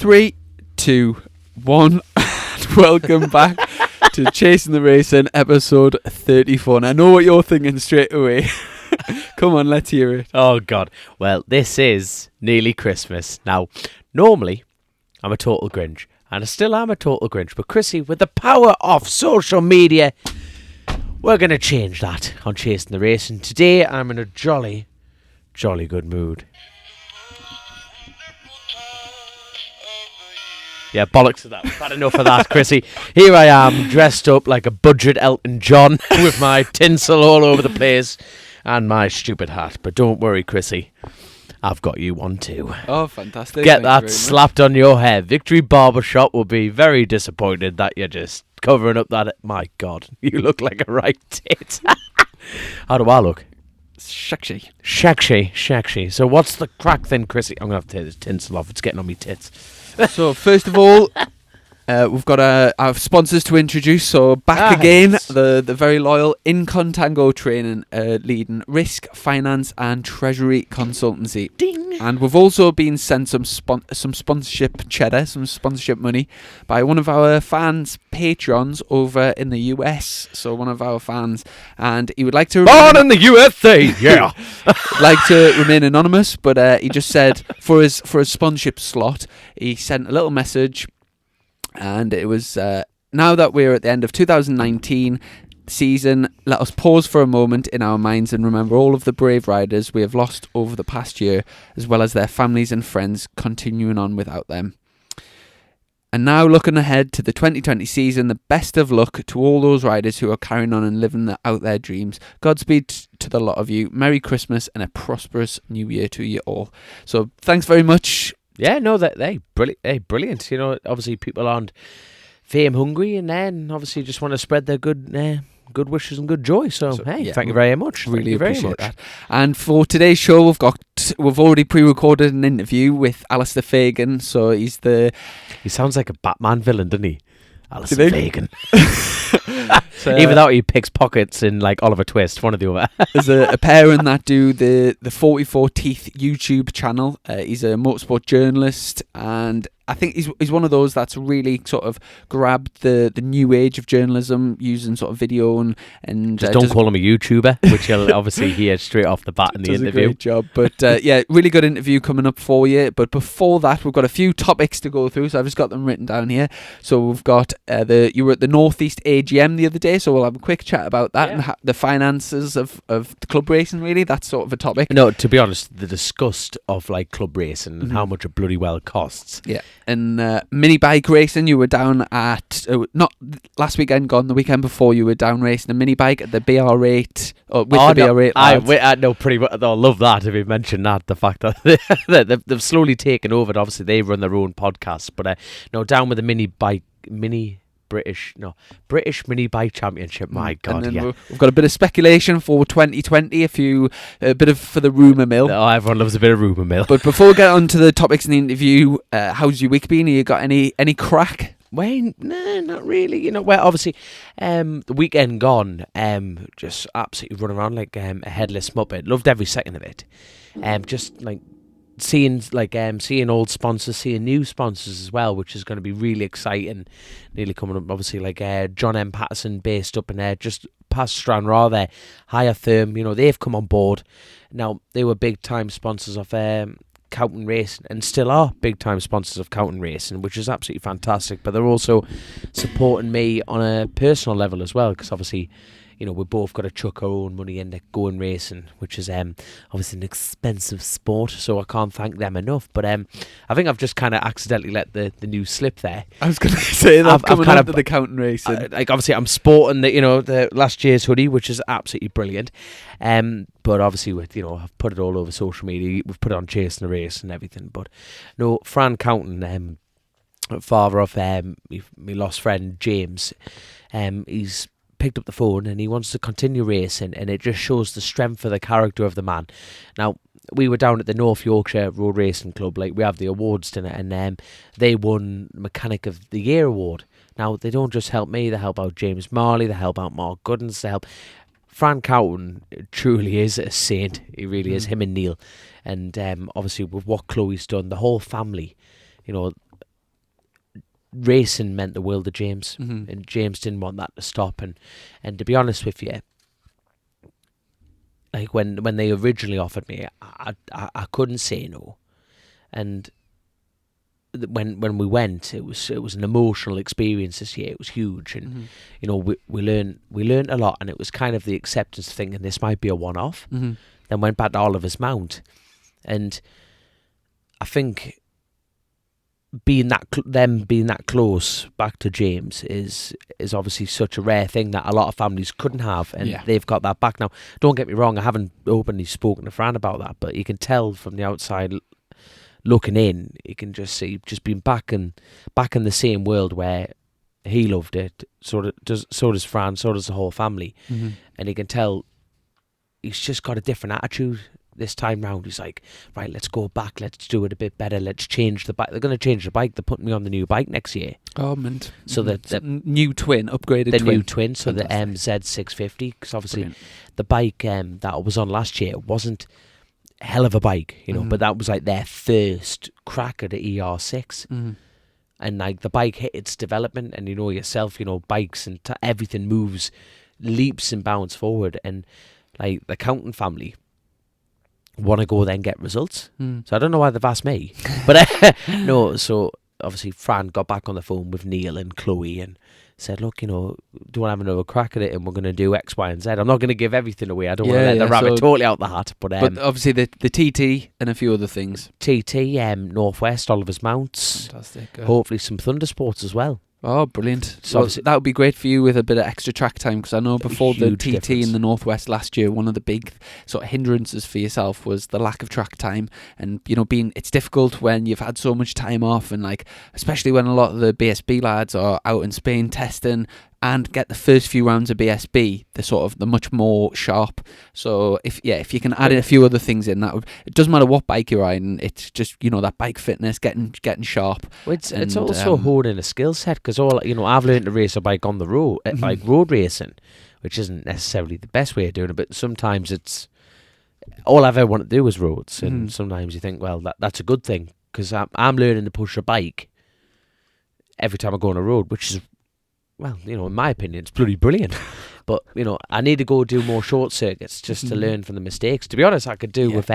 3, 2, 1. Welcome back to Chasing the Racing, episode 34. And I know what you're thinking straight away. Come on, let's hear it. Oh, God. Well, this is nearly Christmas. Now, normally, I'm a total Grinch. And I still am a total Grinch. But Chrissy, with the power of social media, we're going to change that on Chasing the Racing. Today, I'm in a jolly good mood. Yeah, bollocks to that. We've had enough of that, Chrissy. Here I am, dressed up like a budget Elton John with my tinsel all over the place and my stupid hat. But don't worry, Chrissy. I've got you one too. Oh, fantastic. Get that slapped on your head. Victory Barbershop will be very disappointed that you're just covering up that. My God, you look like a right tit. How do I look? Shakshy. So what's the crack then, Chrissy? I'm going to have to take this tinsel off. It's getting on me tits. So, first of all, we've got our sponsors to introduce. So, back again, yes. the very loyal In Contango Training, leading risk, finance and treasury consultancy. Ding. And we've also been sent some sponsorship cheddar, some sponsorship money by one of our fans' patrons over in the US. So, one of our fans, and he would like to born in the USA, yeah. like to remain anonymous, but he just said for his sponsorship slot, he sent a little message. And it was, now that we're at the end of 2019 season, let us pause for a moment in our minds and remember all of the brave riders we have lost over the past year, as well as their families and friends continuing on without them. And now looking ahead to the 2020 season, the best of luck to all those riders who are carrying on and living out their dreams. Godspeed to the lot of you. Merry Christmas and a prosperous New Year to you all. So thanks very much. Yeah, no, brilliant. You know, obviously people aren't fame hungry, and then obviously just want to spread their good wishes and good joy. So hey, thank you very much. Really appreciate that. And for today's show, we've already pre-recorded an interview with Alastair Fagan. So he sounds like a Batman villain, doesn't he? Alastair Fagan. So, even though he picks pockets in like Oliver Twist, one or the other. There's a parent that do the 44 Teeth YouTube channel. He's a motorsport journalist, and I think he's one of those that's really sort of grabbed the new age of journalism using sort of video and just don't call him a YouTuber, which you'll obviously hear straight off the bat in the interview. A great job, but yeah, really good interview coming up for you. But before that, we've got a few topics to go through, so I've just got them written down here. So we've got you were at the Northeast AGM the other day, so we'll have a quick chat about that and the finances of the club racing. Really, that's sort of a topic. No, to be honest, the disgust of like club racing and how much it bloody well costs. Yeah. And mini bike racing, you were down at not last weekend, gone the weekend before. You were down racing a mini bike at the BR8 BR8. I know pretty much. I love that. If you mentioned that, the fact that they've slowly taken over. Obviously, they run their own podcasts, but down with the British Mini Bike Championship. My God, and then we've got a bit of speculation for 2020. A bit of for the rumour mill. Oh, everyone loves a bit of rumour mill. But before we get on to the topics in the interview, how's your week been? Have you got any crack? Well, no, not really. You know, well, obviously, the weekend gone, just absolutely running around like a headless muppet. Loved every second of it. Just like seeing old sponsors, seeing new sponsors as well, which is going to be really exciting. Nearly coming up, obviously, like John M. Patterson, based up in there, just past Stranraer there, Higher Therm. You know, they've come on board. Now, they were big time sponsors of Cowton Racing, and still are big time sponsors of Cowton Racing, which is absolutely fantastic. But they're also supporting me on a personal level as well, because obviously, you know, we both got to chuck our own money into going racing, which is obviously an expensive sport, so I can't thank them enough. But I think I've just kind of accidentally let the news slip there. I was going to say that coming onto the Cowton Racing. Like obviously I'm sporting the last year's hoodie, which is absolutely brilliant. But obviously I've put it all over social media. We've put it on Chasing the Race and everything. But no, Fran Cowton, father of my lost friend James, he's picked up the phone and he wants to continue racing, and it just shows the strength of the character of the man. Now, we were down at the North Yorkshire Road Racing Club, like we have the awards dinner, and they won Mechanic of the Year award. Now, they don't just help me, they help out James Marley, they help out Mark Goodens, they help Fran Cowton. Truly is a saint. He really is, him and Neil. And obviously with what Chloe's done, the whole family, racing meant the world to James, Mm-hmm. and James didn't want that to stop. And to be honest with you, like when they originally offered me, I couldn't say no. And when we went, it was an emotional experience this year. It was huge, and Mm-hmm. you know, we learned a lot, and it was kind of the acceptance of thinking this might be a one-off. Mm-hmm. Then went back to Oliver's Mount, and I think being that close back to James is obviously such a rare thing that a lot of families couldn't have, and Yeah. they've got that back now. Don't get me wrong, I haven't openly spoken to Fran about that, but you can tell from the outside looking in, you can just see just being back in the same world where he loved it. So does Fran, so does the whole family, Mm-hmm. and you can tell he's just got a different attitude this time round. He's like, right, let's go back, let's do it a bit better, let's change the bike. They're going to change the bike. They're putting me on the new bike next year. Oh, mint. So Mhm. the new twin, upgraded the twin. new twin, so the Fantastic. Z650, because obviously Brilliant. the bike that I was on last year wasn't a hell of a bike, you know, Mhm. but that was like their first crack at the ER6. Mhm. And like the bike hit its development, and you know yourself, you know, bikes and everything moves leaps and bounds forward, and like the Counting family want to go there and get results. Mm. So I don't know why they've asked me, but no. So obviously Fran got back on the phone with Neil and Chloe and said, look, you know, do you want to have another crack at it, and we're going to do X, Y, and Z. I'm not going to give everything away. I don't want to let the rabbit totally out the hat. But obviously the TT and a few other things. TT, Northwest, Oliver's Mounts, Fantastic. hopefully some Thunder Sports as well. Oh, brilliant. So So obviously- that would be great for you with a bit of extra track time, because I know before the Huge TT difference. in the Northwest last year, one of the big sort of hindrances for yourself was the lack of track time. And, you know, it's difficult when you've had so much time off, and like, especially when a lot of the BSB lads are out in Spain testing and get the first few rounds of BSB, they're much more sharp. So if you can add in a few other things in, it doesn't matter what bike you're riding, it's just, you know, that bike fitness, getting sharp. Well, it's And, also honing a skill set, because I've learned to race a bike on the road, Mhm. like road racing, which isn't necessarily the best way of doing it, but sometimes it's all I've ever wanted to do is roads, and Mhm. sometimes you think, well, that's a good thing, because I'm learning to push a bike every time I go on a road, which is, well, you know, in my opinion, it's bloody brilliant. But you know, I need to go do more short circuits just to Mhm. learn from the mistakes. To be honest, I could do Yeah. with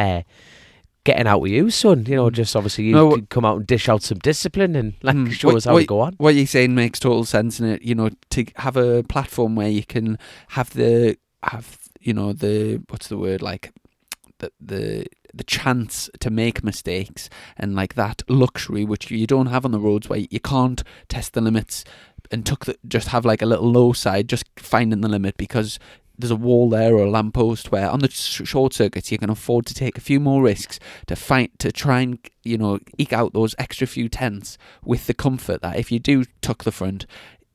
getting out with you, son. You know, Mm. just obviously you No, could come out and dish out some discipline and like Mm. show us how to go on. What you're saying makes total sense in it. You know, to have a platform where you can have you know, the what's the word, like the chance to make mistakes, and like that luxury which you don't have on the roads, where you can't test the limits and just have like a little low side, just finding the limit because there's a wall there or a lamppost, where on the short circuits you can afford to take a few more risks to try and, you know, eke out those extra few tenths with the comfort that if you do tuck the front,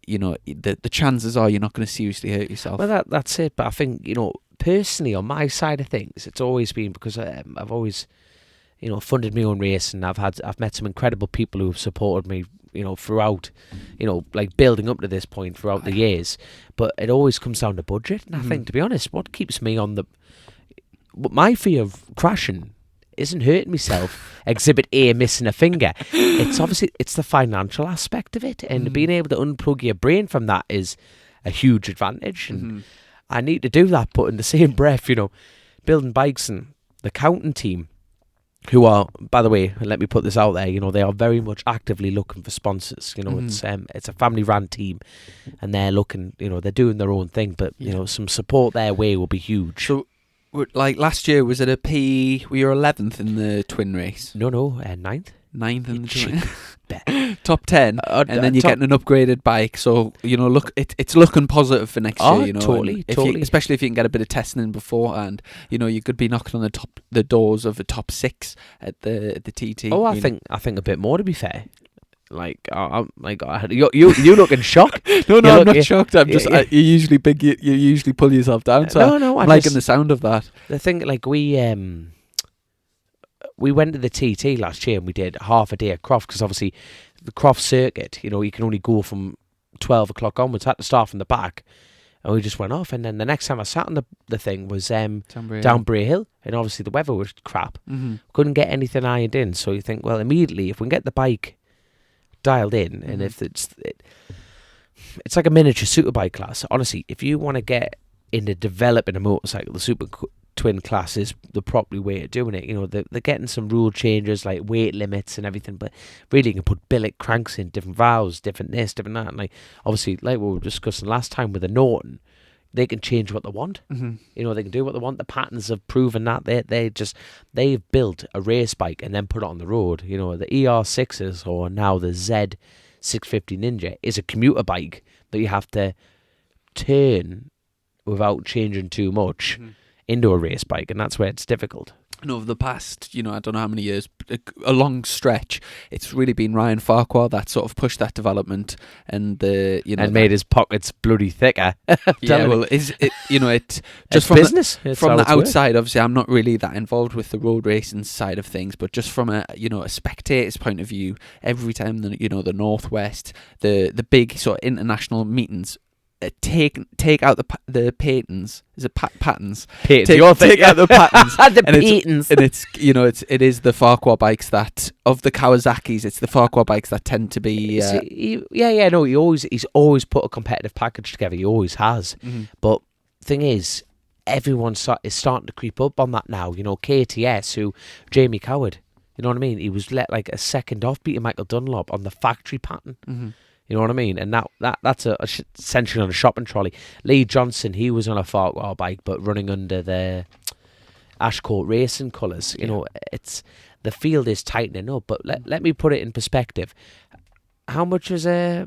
you know, the chances are you're not going to seriously hurt yourself. Well, that's it. But I think, you know, personally on my side of things, it's always been because I've always, you know, funded my own race, and I've met some incredible people who have supported me, you know, throughout, you know, like building up to this point throughout the years. But it always comes down to budget. And I think, to be honest, what keeps me on my fear of crashing isn't hurting myself, exhibit A, missing a finger. It's the financial aspect of it, and being able to unplug your brain from that is a huge advantage. And I need to do that, but in the same breath, you know, building bikes, and the Counting team, who are, by the way, let me put this out there, you know, they are very much actively looking for sponsors. You know, it's a family-run team, and they're looking, you know, they're doing their own thing, but you know, some support their way will be huge. So, like last year, was it a P? We were 11th in the twin race. No, 9th. 9th in the cheap twin. Top 10, and then you're getting an upgraded bike. So, you know, look, it's looking positive for next year. You know, totally. Especially if you can get a bit of testing in beforehand. You know, you could be knocking on the doors of the top 6 at the TT. Oh, I think a bit more, to be fair. Like, you looking shocked? No, I'm not shocked. I'm just you're usually big. You usually pull yourself down. So No, I'm liking the sound of that. The thing, like, we went to the TT last year, and we did half a day at Croft, because obviously the Croft circuit, you know, you can only go from 12 o'clock onwards. Had to start from the back, and we just went off. And then the next time I sat on the thing was down Bray Hill, and obviously the weather was crap. Mm-hmm. Couldn't get anything ironed in. So you think, well, immediately if we can get the bike dialed in, and if it's like a miniature superbike class. Honestly, if you want to get into developing a motorcycle, the super twin class is the proper way of doing it. You know, they're getting some rule changes like weight limits and everything, but really you can put billet cranks in, different valves, different this, different that. And like obviously, like we were discussing last time with the Norton, they can change what they want. Mm-hmm. You know, they can do what they want. The patterns have proven that they've built a race bike and then put it on the road. You know, the ER6s or now the Z650 Ninja is a commuter bike that you have to turn without changing too much into a race bike, and that's where it's difficult. And over the past, I don't know how many years, a long stretch, it's really been Ryan Farquhar that sort of pushed that development and made his pockets bloody thicker. Yeah, well, it just it's from business. From the outside, obviously, I'm not really that involved with the road racing side of things, but just from a spectator's point of view, every time the Northwest, the big sort of international meetings. Take out the patents. Is it patents? Take out the patents. The patents. It is the Farquhar bikes that of the Kawasaki's. It's the Farquhar bikes that tend to be. No. He's always put a competitive package together. He always has. Mm-hmm. But thing is, everyone is starting to creep up on that now. You know, KTS, who Jamie Coward. You know what I mean? He was let like a second off beating Michael Dunlop on the factory pattern. Mm-hmm. You know what I mean? And that's essentially on a shopping trolley. Lee Johnson, he was on a Farquhar bike, but running under the Ashcourt Racing colours. You know, the field is tightening up. But let me put it in perspective. How much was the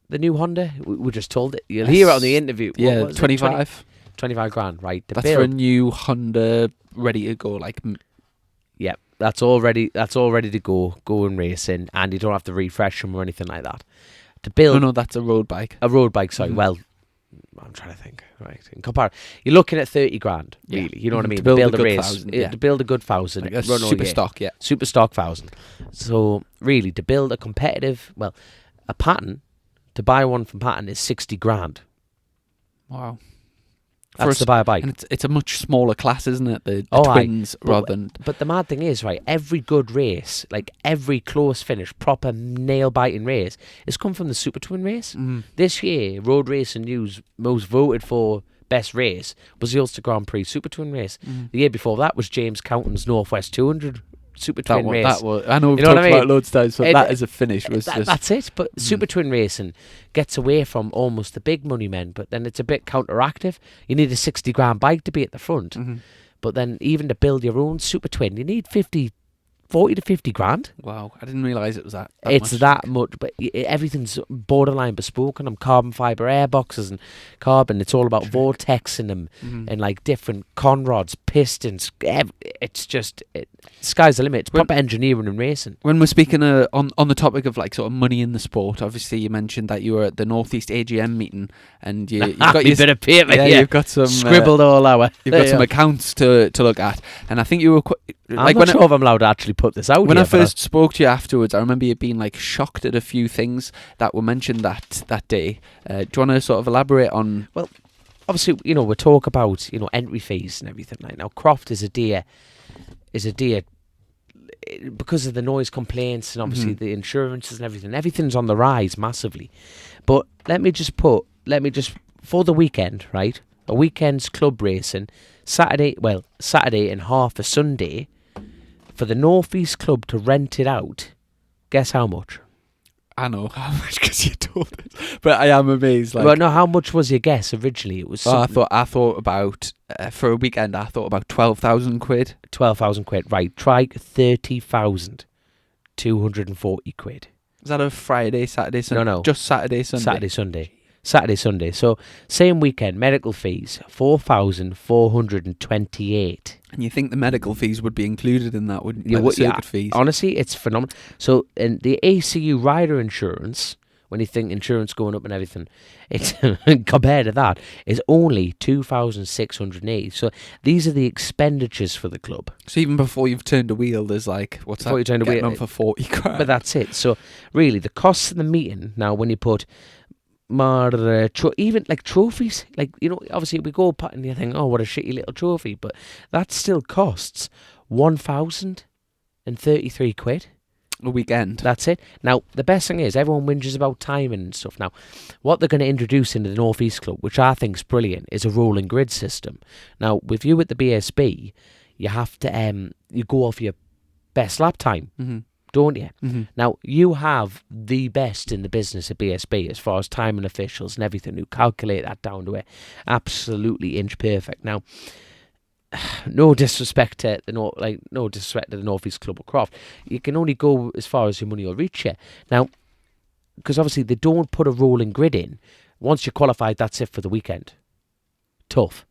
new Honda? We just told it. You'll hear it on the interview. Yeah, 25. 25 grand, right? That's for a new Honda ready to go. Yeah, that's all ready to go and racing, and you don't have to refresh them or anything like that. To build, no, that's a road bike. A road bike, sorry. Mm-hmm. Well, I'm trying to think. Right, in comparison, you're looking at 30 grand, really. You know what I mean? To build a race, 1,000, to build a good 1,000, like a super stock, super stock 1,000. So really, to build a competitive, a pattern, to buy one from pattern is 60 grand. Wow. That's to buy a bike. And it's a much smaller class, isn't it? The twins rather than... But the mad thing is, right, every good race, like every close finish, proper nail-biting race, has come from the Super Twin race. Mm-hmm. This year, Road Racing News most voted for best race was the Ulster Grand Prix Super Twin race. Mm-hmm. The year before that was James Counton's Northwest 200 Super Twin race. I know we've talked about loads of times, but that as a finish was that's it. But Super Twin racing gets away from almost the big money men, but then it's a bit counteractive. You need a 60 grand bike to be at the front, but then even to build your own Super Twin, you need 40 to 50 grand. Wow, I didn't realise it was that it's much. That much, but everything's borderline bespoke, and them carbon fibre airboxes and carbon. It's all about vortex in them and like different conrods, pistons. It's just sky's the limit. It's proper engineering and racing. When we're speaking on the topic of like sort of money in the sport, obviously you mentioned that you were at the Northeast AGM meeting and you've got your bit of paper. Yeah, you've got some scribbled all over. You've got some accounts to look at, and I think you were I'm not sure if I'm allowed to actually put this out. When I first spoke to you afterwards, I remember you being like shocked at a few things that were mentioned that day. Do you want to sort of elaborate on? Well, obviously, we talk about entry fees and everything. Like now, Croft is a dear because of the noise complaints and obviously the insurances and everything. Everything's on the rise massively. But let me just for the weekend, right? A weekend's club racing, Saturday and half a Sunday. For the North East Club to rent it out, guess how much? I know how much because you told us, but I am amazed. Well, no, how much was your guess originally? It was. I thought about for a weekend. I thought about 12,000 quid. 12,000 quid, right? Try 30,240 quid. Is that a Friday, Saturday, Sunday? No, just Saturday, Sunday. Saturday, Sunday. So same weekend, medical fees 4,428. And you think the medical fees would be included in that, wouldn't you? Like the circuit fees. Honestly, it's phenomenal. So in the ACU rider insurance, when you think insurance going up and everything, it's compared to that, is only 2,680. So these are the expenditures for the club. So even before you've turned a wheel, there's like what's that? Getting on for 40 grand. But that's it. So really, the costs of the meeting now, when you put even like trophies, like obviously we go and you think, oh, what a shitty little trophy, but that still costs 1,033 quid. a weekend. That's it. Now, the best thing is everyone whinges about timing and stuff. Now, what they're going to introduce into the North East Club, which I think is brilliant, is a rolling grid system. Now, with you at the BSB, you have to you go off your best lap time, don't you? Now, you have the best in the business at BSB as far as timing officials and everything who calculate that down to a absolutely inch perfect. Now, no disrespect to the North East Club of Croft. You can only go as far as your money will reach you. Now, because obviously they don't put a rolling grid in. Once you're qualified, that's it for the weekend. Tough.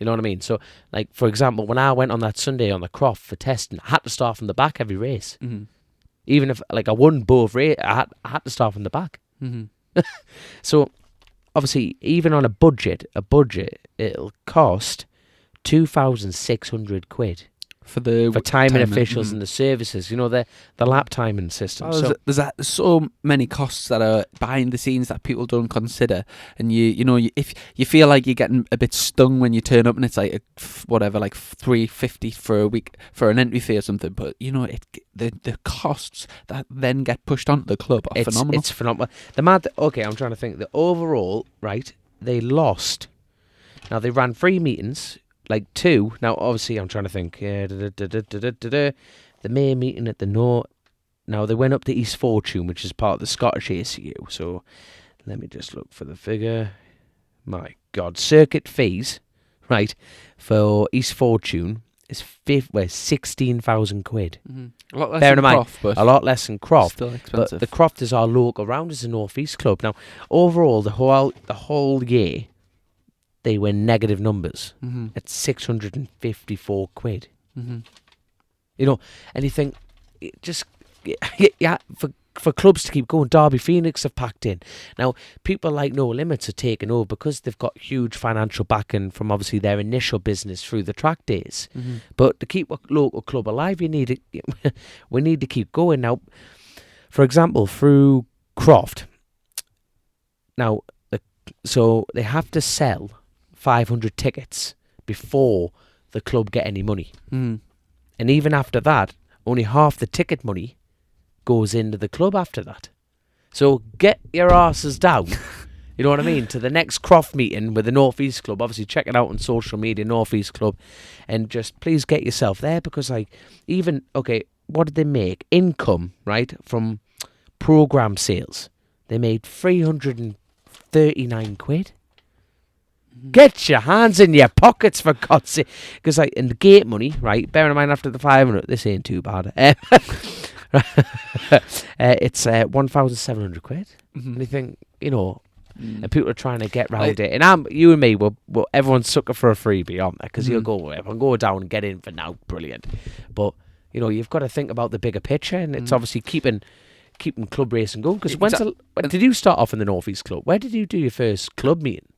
You know what I mean? So, like, for example, when I went on that Sunday on the Croft for testing, I had to start from the back every race. Even if, like, I won both races, I had to start from the back. So, obviously, even on a budget, it'll cost 2,600 quid for timing officials and the services. You know, the lap timing system. Well, there's so many costs that are behind the scenes that people don't consider, and if you feel like you're getting a bit stung when you turn up and it's like like $350 for a week for an entry fee or something, but the costs that then get pushed onto the club are phenomenal. It's phenomenal. I'm trying to think. The overall, right? They lost. Now they ran 3 meetings. Like 2. Now, obviously, I'm trying to think. The main meeting at the North. Now, they went up to East Fortune, which is part of the Scottish ACU. So, let me just look for the figure. My God. Circuit fees, right, for East Fortune is 16,000 quid. A lot less than Croft, but a lot less than Croft. Still expensive. But the Croft is our local round as a North East club. Now, overall, the whole year, they were negative numbers at 654 quid. You know, and you think, for clubs to keep going, Derby Phoenix have packed in. Now, people like No Limits are taking over because they've got huge financial backing from obviously their initial business through the track days. But to keep a local club alive, we need to keep going. Now, for example, through Croft, now, so they have to sell 500 tickets before the club get any money. And even after that, only half the ticket money goes into the club after that. So get your asses down, you know what I mean, to the next Croft meeting with the North East Club. Obviously, check it out on social media, North East Club, and just please get yourself there because, like, what did they make? Income, right, from programme sales. They made 339 quid. Get your hands in your pockets, for God's sake. Because, like, in the gate money, right, bearing in mind after the 500, this ain't too bad. It's 1,700 quid. And you think, and people are trying to get round it. And you and me, everyone's sucker for a freebie, aren't they? Because you'll go, if I can go down and get in for now, brilliant. But, you've got to think about the bigger picture, and it's obviously keeping club racing going. Because when did you start off in the North East Club? Where did you do your first club meeting?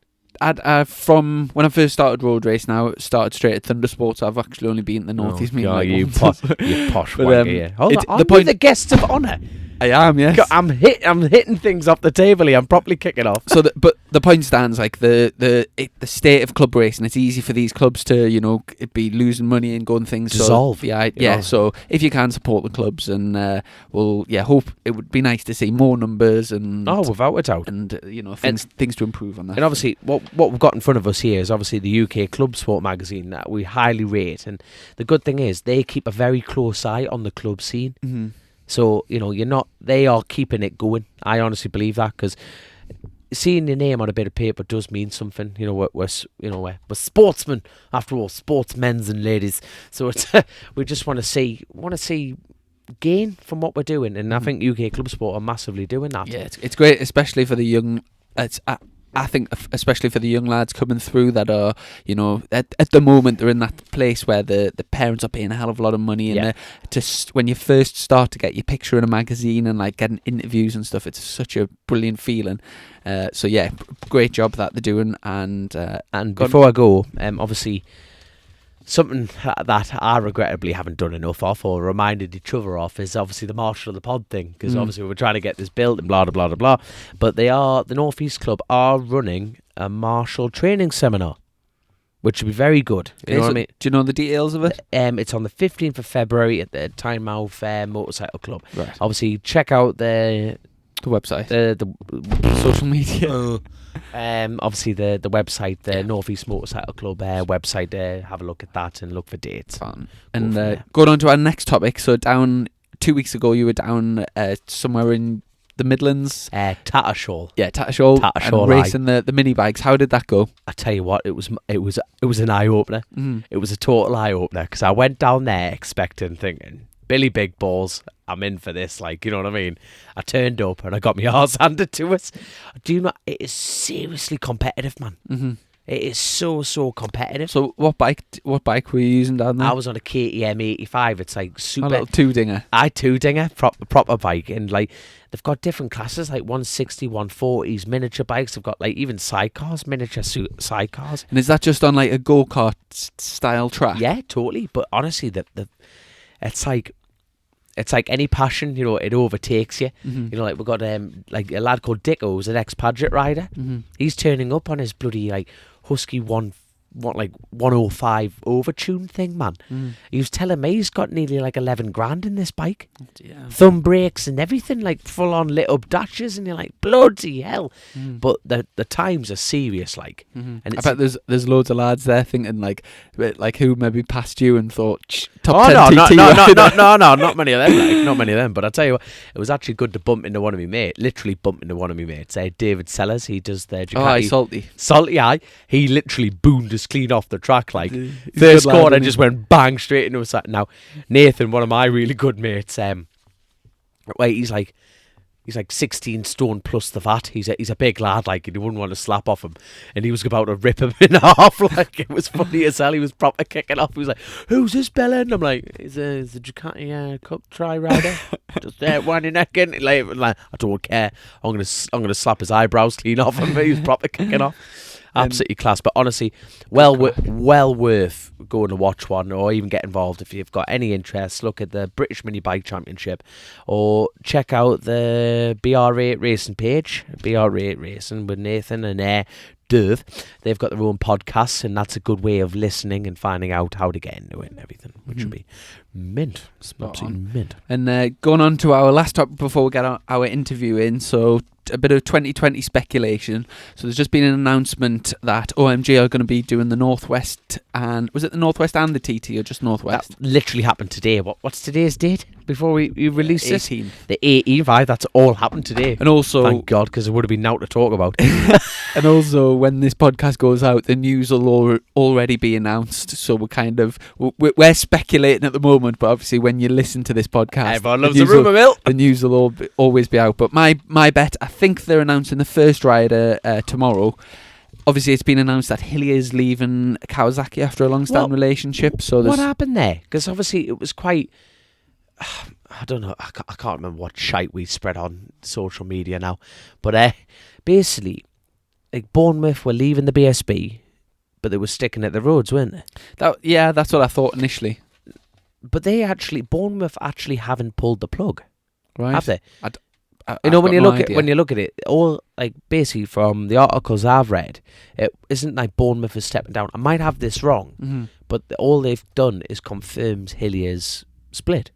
From when I first started road racing, I started straight at Thundersports. I've actually only been in the North East meeting. You posh wanker. Hold on, the guests of honour. I am, yes. I'm hitting things off the table here. I'm properly kicking off. So, but the point stands, like the state of club racing. It's easy for these clubs to, be losing money and going things dissolve. So, so if you can support the clubs, and hope it would be nice to see more numbers and without a doubt, and things to improve on that. And obviously, what we've got in front of us here is obviously the UK Club Sport magazine that we highly rate. And the good thing is they keep a very close eye on the club scene. So, they are keeping it going. I honestly believe that, because seeing your name on a bit of paper does mean something. We're sportsmen, after all, sportsmen and ladies. So it's we just want to see gain from what we're doing, and I think UK Club Sport are massively doing that. Yeah, it's great, especially for the young. I think especially for the young lads coming through that are, at the moment they're in that place where the parents are paying a hell of a lot of money, and when you first start to get your picture in a magazine and like getting interviews and stuff, it's such a brilliant feeling. So yeah, great job that they're doing. And before I go, obviously, something that I regrettably haven't done enough of or reminded each other of is obviously the Marshal of the Pod thing, because obviously we're trying to get this built and blah, blah, blah, blah, blah. But the North East Club are running a Marshal training seminar. which would be very good. You know what I mean? Do you know the details of it? It's on the 15th of February at the Tynemouth Motorcycle Club. Right. Obviously, check out the website, the social media. Obviously the website, the North East Motorcycle Club website. Have a look at that and look for dates. Fun. And going on to our next topic. So 2 weeks ago, you were down somewhere in the Midlands. Tattershall. Yeah, Tattershall. And racing the mini bikes. How did that go? I tell you what, it was an eye opener. It was a total eye opener because I went down there thinking, Billy Big Balls, I'm in for this, like, you know what I mean? I turned up and I got my arse handed to us. Do you know, it is seriously competitive, man. Mm-hmm. It is so competitive. So what bike were you using down there? I was on a KTM 85. It's like super. A little two-dinger. Two-dinger, proper bike. And like, they've got different classes, like 160, 140s, miniature bikes. They've got like even sidecars, miniature sidecars. And is that just on like a go-kart style track? Yeah, totally. But honestly, it's like any passion, you know, it overtakes you. Mm-hmm. You know, like we've got like a lad called Dicko, who's an ex-Padgett rider. Mm-hmm. He's turning up on his bloody like Husky 105 overtune thing, man. He was telling me he's got nearly like 11 grand in this bike. Damn. Thumb brakes and everything, like full on lit up dashes, and you're like, bloody hell. But the times are serious, like. And I bet there's loads of lads there thinking like who maybe passed you and thought top 10 no, TT. no, not many of them, like, not many of them. But I tell you what, it was actually good to bump into one of my mates. Literally bump into one of my mates. David Sellers, he does the Ducati. Salty eye. He literally boomed us clean off the track, like first corner just went bang straight into us. Now Nathan, one of my really good mates, he's like 16 stone plus the VAT. He's a big lad, like, and you wouldn't want to slap off him, and he was about to rip him in half. Like, it was funny as hell. He was proper kicking off. He was like, "Who's this bellend?" And I'm like, "He's a Ducati Cup tri rider." Just one in neck in. Like, I don't care. I'm gonna slap his eyebrows clean off him. He was proper kicking off. Absolutely class. But honestly, well worth going to watch one, or even get involved if you've got any interest. Look at the British Mini Bike Championship, or check out the BR8 Racing page, BR8 Racing with Nathan and Dove. They've got their own podcasts, and that's a good way of listening and finding out how to get into it and everything, which would be mint. Absolutely mint. And going on to our last topic before we get our interview in, so a bit of 2020 speculation. So there's just been an announcement that OMG are going to be doing the Northwest, and was it the Northwest and the TT, or just Northwest? That literally happened today. What's today's date before we release this? 18th. The 18th. That's all happened today. And also, thank God, because there would have been now to talk about. And also, when this podcast goes out, the news will already be announced. So we're speculating at the moment, but obviously when you listen to this podcast, everyone loves the rumour mill. The news will always be out. But my bet, I think they're announcing the first rider tomorrow. Obviously, it's been announced that Hillier's leaving Kawasaki after a long-standing relationship. So what happened there? Because obviously it was quite... I don't know. I can't remember what shite we spread on social media now. But basically, like, Bournemouth were leaving the BSB, but they were sticking at the roads, weren't they? That's what I thought initially. But Bournemouth actually haven't pulled the plug, right? Have they? When you look at it, all, like, basically from the articles I've read, it isn't like Bournemouth is stepping down. I might have this wrong, but all they've done is confirmed Hillier's split.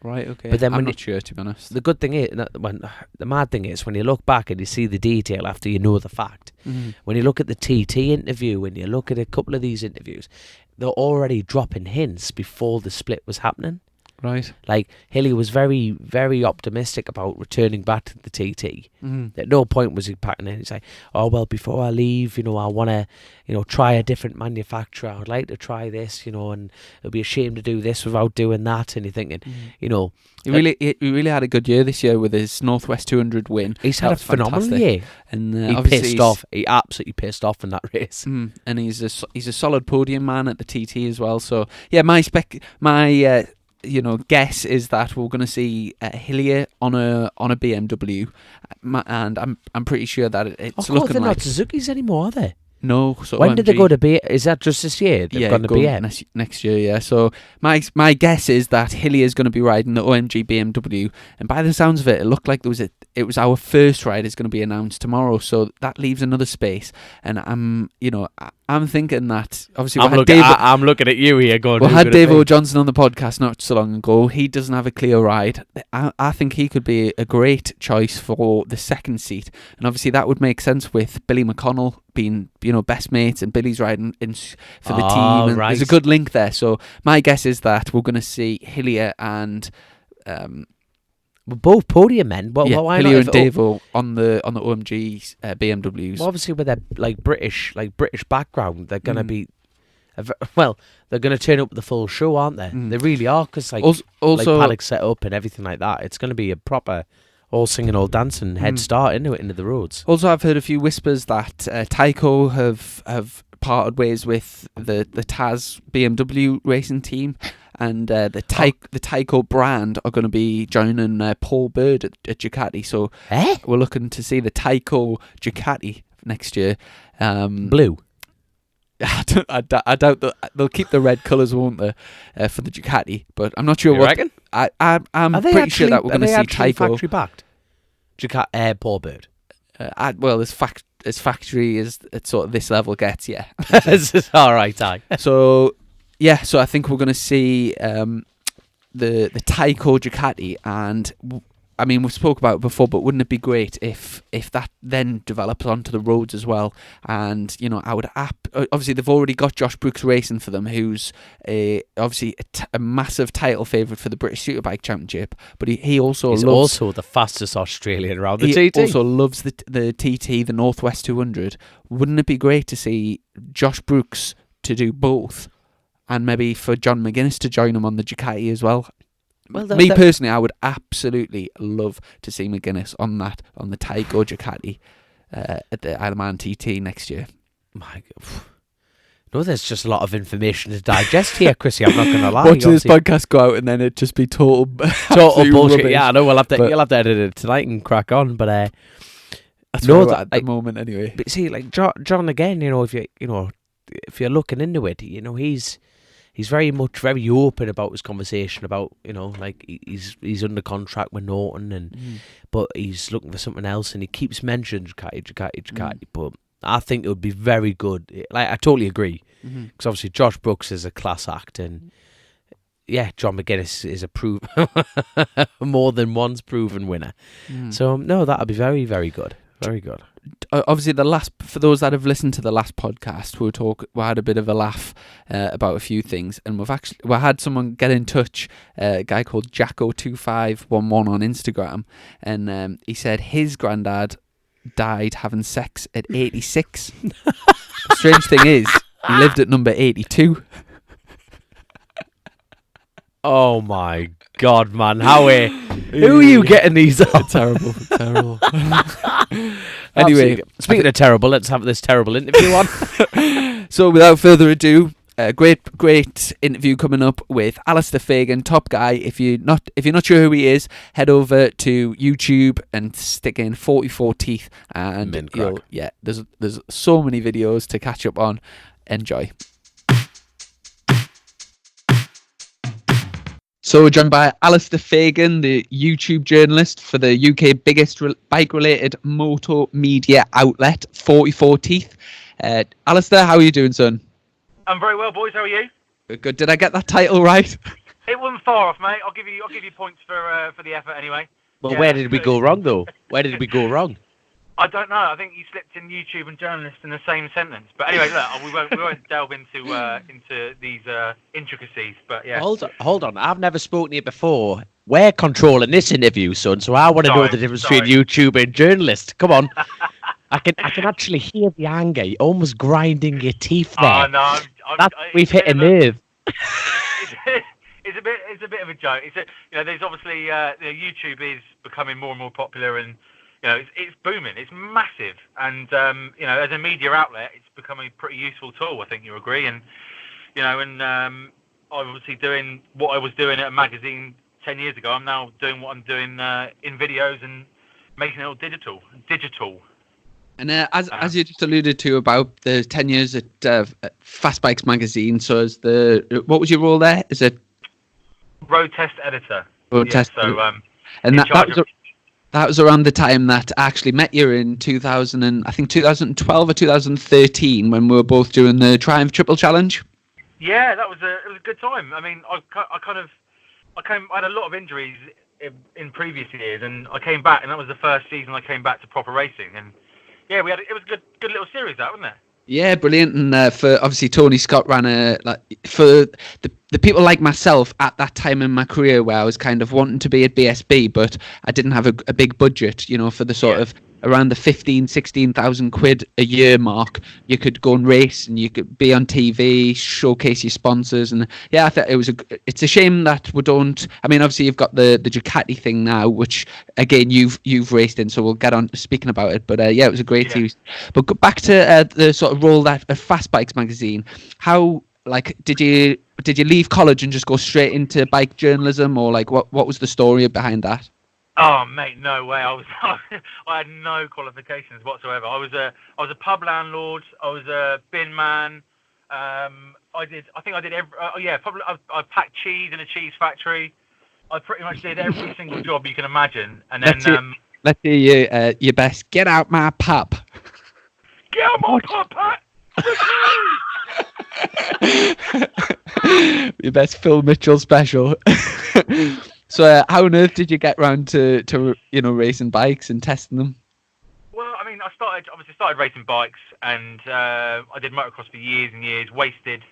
Right, okay. But then I'm not sure, to be honest. The good thing is, the mad thing is, when you look back and you see the detail after you know the fact, when you look at the TT interview, when you look at a couple of these interviews, they're already dropping hints before the split was happening. Right. Like, Hilly was very, very optimistic about returning back to the TT. At no point was he packing in. He's like, "Oh, well, before I leave, I want to, try a different manufacturer. I'd like to try this, and it'll be a shame to do this without doing that." And you're thinking, He really had a good year this year with his Northwest 200 win. He's had a phenomenal year. And he pissed off. He absolutely pissed off in that race. And he's a solid podium man at the TT as well. So, yeah, my guess is that we're going to see Hillier on a BMW, and I'm pretty sure that it's looking they're like... not Suzuki's anymore, are they? No. So when did they go to BM? Is that just this year? They've gone to BM? Next year, yeah. So my guess is that Hillier's going to be riding the OMG BMW, and by the sounds of it, it looked like it was our first ride is going to be announced tomorrow. So that leaves another space, and I'm I'm thinking that obviously I'm looking at you here going. We had Dave O. Johnson on the podcast not so long ago. He doesn't have a clear ride. I think he could be a great choice for the second seat, and obviously that would make sense with Billy McConnell being, best mates, and Billy's riding in for the team. And there's a good link there. So my guess is that we're going to see Hillier and. We're both podium men. Why Hillier not and Davo on the OMG BMWs. Well, obviously, with their British background, they're gonna be. They're gonna turn up the full show, aren't they? They really are, because also paddock set up and everything like that. It's gonna be a proper all singing, all dancing head start into the roads. Also, I've heard a few whispers that Tyco have parted ways with the Taz BMW racing team. And the Tyco brand are going to be joining Paul Bird at Ducati. So we're looking to see the Tyco Ducati next year. Blue. I doubt that they'll keep the red colours, won't they, for the Ducati? But I'm not sure. You reckon? I'm pretty sure that we're going to see Tyco factory backed. Ducati, Paul Bird. As factory as at sort of this level gets, yeah. All right, aye. So I think we're going to see the Tyco Ducati, and I mean, we spoke about it before, but wouldn't it be great if that then develops onto the roads as well? And obviously they've already got Josh Brooks racing for them, who's obviously a massive title favourite for the British Superbike Championship, but he also he's loves, also the fastest Australian around the TT. TT. He also loves the TT, the Northwest 200. Wouldn't it be great to see Josh Brooks to do both? And maybe for John McGuinness to join him on the Ducati as well. Well, personally, I would absolutely love to see McGuinness on the Tyco Ducati at the Isle of Man TT next year. My God. No, there's just a lot of information to digest here, Chrissy. I'm not going to lie. Watching this podcast go out and then it just be total bullshit. Rubbish. Yeah, I know. You'll have to edit it tonight and crack on. But that's at the moment anyway. But see, like John again, if you're looking into it, he's very open about his conversation about, he's under contract with Norton, but he's looking for something else, and he keeps mentioning Ducati. But I think it would be very good. Like, I totally agree, because obviously Josh Brooks is a class act, and John McGuinness is a more than once proven winner. So no, that would be very, very good. Very good. Obviously, for those that have listened to the last podcast, we had a bit of a laugh about a few things, and we had someone get in touch, a guy called Jacko2511 on Instagram, and he said his granddad died having sex at 86. The strange thing is, he lived at number 82. Oh my God, man! Who are you getting these off? Terrible. Anyway, speaking of terrible, let's have this terrible interview on. So, without further ado, a great interview coming up with Alastair Fagan, top guy. If you're not sure who he is, head over to YouTube and stick in 44 Teeth, and there's so many videos to catch up on. Enjoy. So we're joined by Alastair Fagan, the YouTube journalist for the UK biggest bike-related motor media outlet, 44 Teeth. Alastair, how are you doing, son? I'm very well, boys. How are you? Good. Did I get that title right? It wasn't far off, mate. I'll give you points for the effort anyway. Well, where did we go wrong, though? Where did we go wrong? I don't know. I think you slipped in YouTube and journalist in the same sentence. But anyway, look, we won't delve into these intricacies. But yeah. Hold on. I've never spoken to you before. We're controlling this interview, son. So I want to know the difference between YouTuber and journalist. Come on. I can actually hear the anger. You're almost grinding your teeth there. Oh no, we've hit a nerve. It's a bit of a joke. There's obviously YouTube is becoming more and more popular, and it's booming. It's massive, and as a media outlet, it's becoming a pretty useful tool. I think you agree, and I'm obviously doing what I was doing at a magazine 10 years ago. I'm now doing what I'm doing in videos and making it all digital. And as you just alluded to about the 10 years at Fast Bikes magazine, so what was your role there? Is it road test editor? Road test. So and that was That was around the time that I actually met you in 2000 and I think 2012 or 2013 when we were both doing the Triumph Triple Challenge. Yeah, it was a good time. I mean, I had a lot of injuries in previous years, and I came back, and that was the first season I came back to proper racing. And yeah, it was a good little series, that, wasn't it? Yeah, brilliant. And for obviously Tony Scott ran for the people like myself at that time in my career where I was kind of wanting to be at BSB, but I didn't have a big budget, for the sort of around the 16,000 quid a year mark. You could go and race, and you could be on TV, showcase your sponsors, and yeah, I thought it's a shame that we don't. I mean, obviously you've got the Ducati thing now, which again you've raced in, so we'll get on to speaking about it. But yeah, it was a great series. But go back to the sort of role that at Fast Bikes magazine. How did you leave college and just go straight into bike journalism, or what was the story behind that? Oh mate, no way. I had no qualifications whatsoever. I was a pub landlord. I was a bin man. I packed cheese in a cheese factory. I pretty much did every single job you can imagine. And then let's hear your best. Get out my pub. Get out my pub, Pat. Your best Phil Mitchell special. So how on earth did you get round to racing bikes and testing them? Well, I mean, I started racing bikes, and I did motocross for years and years. Wasted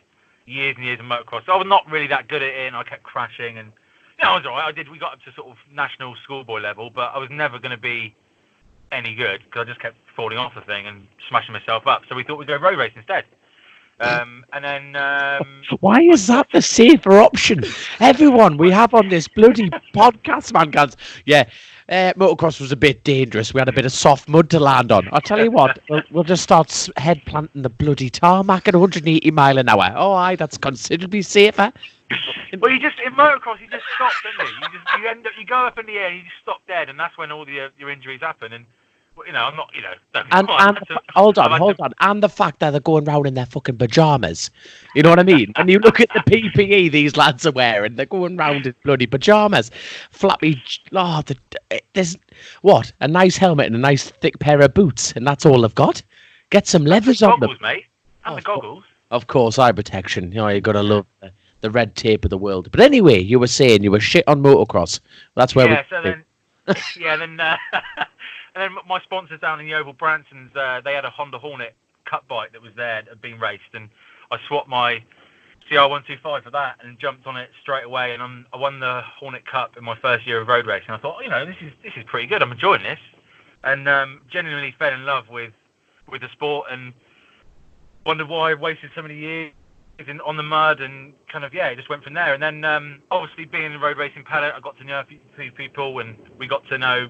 years and years of motocross. So I was not really that good at it, and I kept crashing. And I was alright. We got up to sort of national schoolboy level, but I was never going to be any good because I just kept falling off the thing and smashing myself up. So we thought we'd go road racing instead. And then why is that the safer option? Everyone we have on this bloody podcast, man, guys. Yeah, motocross was a bit dangerous. We had a bit of soft mud to land on. I'll tell you what, we'll just start head planting the bloody tarmac at 180 mile an hour. Oh, aye, that's considerably safer. Well, in motocross, you just stop, don't you? You go up in the air, and you just stop dead, and that's when all your injuries happen. And I'm not, hold on. And the fact that they're going round in their fucking pajamas. You know what I mean? And you look at the PPE these lads are wearing, they're going round in bloody pajamas. Flappy, there's, what? A nice helmet and a nice thick pair of boots, and that's all they've got? Get some levers on them. Mate. And the goggles. Of course, eye protection. You got to love the red tape of the world. But anyway, you were saying you were shit on motocross. That's where And then my sponsors down in the Oval, Branson's, they had a Honda Hornet cut bike that was there that had been raced, and I swapped my CR125 for that and jumped on it straight away, and I won the Hornet Cup in my first year of road racing. I thought, this is pretty good. I'm enjoying this, and genuinely fell in love with the sport, and wondered why I wasted so many years on the mud, and kind of it just went from there. And then obviously being in the road racing paddock, I got to know a few people, and I got to know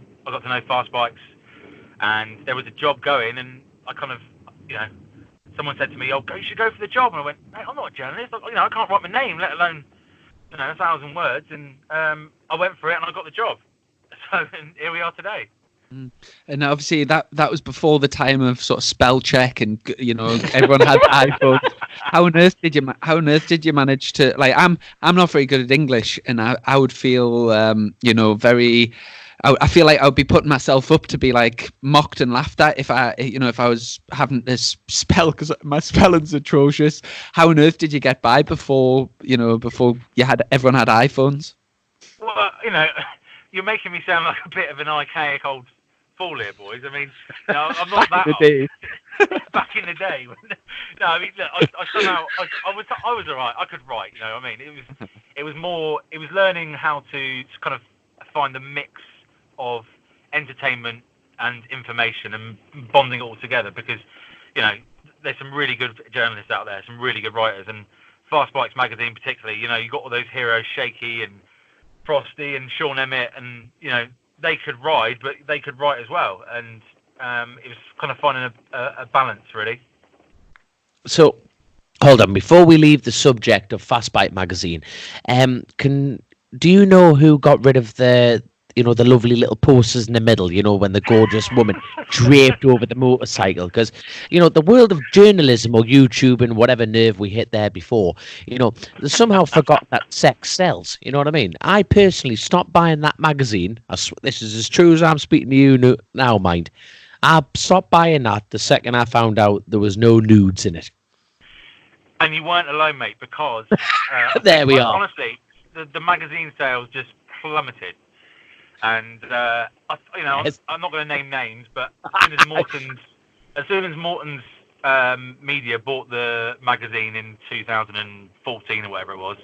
Fast Bikes, and there was a job going, and I kind of someone said to me, "Oh, you should go for the job," and I went, "Mate, I'm not a journalist. I can't write my name, let alone 1,000 words." And I went for it, and I got the job. So and here we are today. And obviously that was before the time of sort of spell check, and everyone had iPhones. How on earth did you manage to I'm not very good at English, and I would feel very. I feel like I would be putting myself up to be mocked and laughed at if I was having this spell, because my spelling's atrocious. How on earth did you get by before everyone had iPhones? Well, you're making me sound like a bit of an archaic old fool here, boys. I mean, I'm not that old. Back in the day. No, I mean, look, I was alright. I could write. I mean, it was learning how to kind of find the mix of entertainment and information and bonding it all together, because there's some really good journalists out there, some really good writers, and Fast Bikes magazine particularly, you got all those heroes, Shaky and Frosty and Sean Emmett, and they could ride, but they could write as well, and it was kind of finding a balance, really. So hold on, before we leave the subject of Fast Bike magazine, do you know who got rid of the the lovely little posters in the middle, when the gorgeous woman draped over the motorcycle. Because, the world of journalism or YouTube and whatever nerve we hit there before, they somehow forgot that sex sells. You know what I mean? I personally stopped buying that magazine. This is as true as I'm speaking to you now, mind. I stopped buying that the second I found out there was no nudes in it. And you weren't alone, mate, because there we are. Honestly, the magazine sales just plummeted. And Yes. I'm not going to name names, but as soon as Morton's media bought the magazine in 2014 or whatever it was,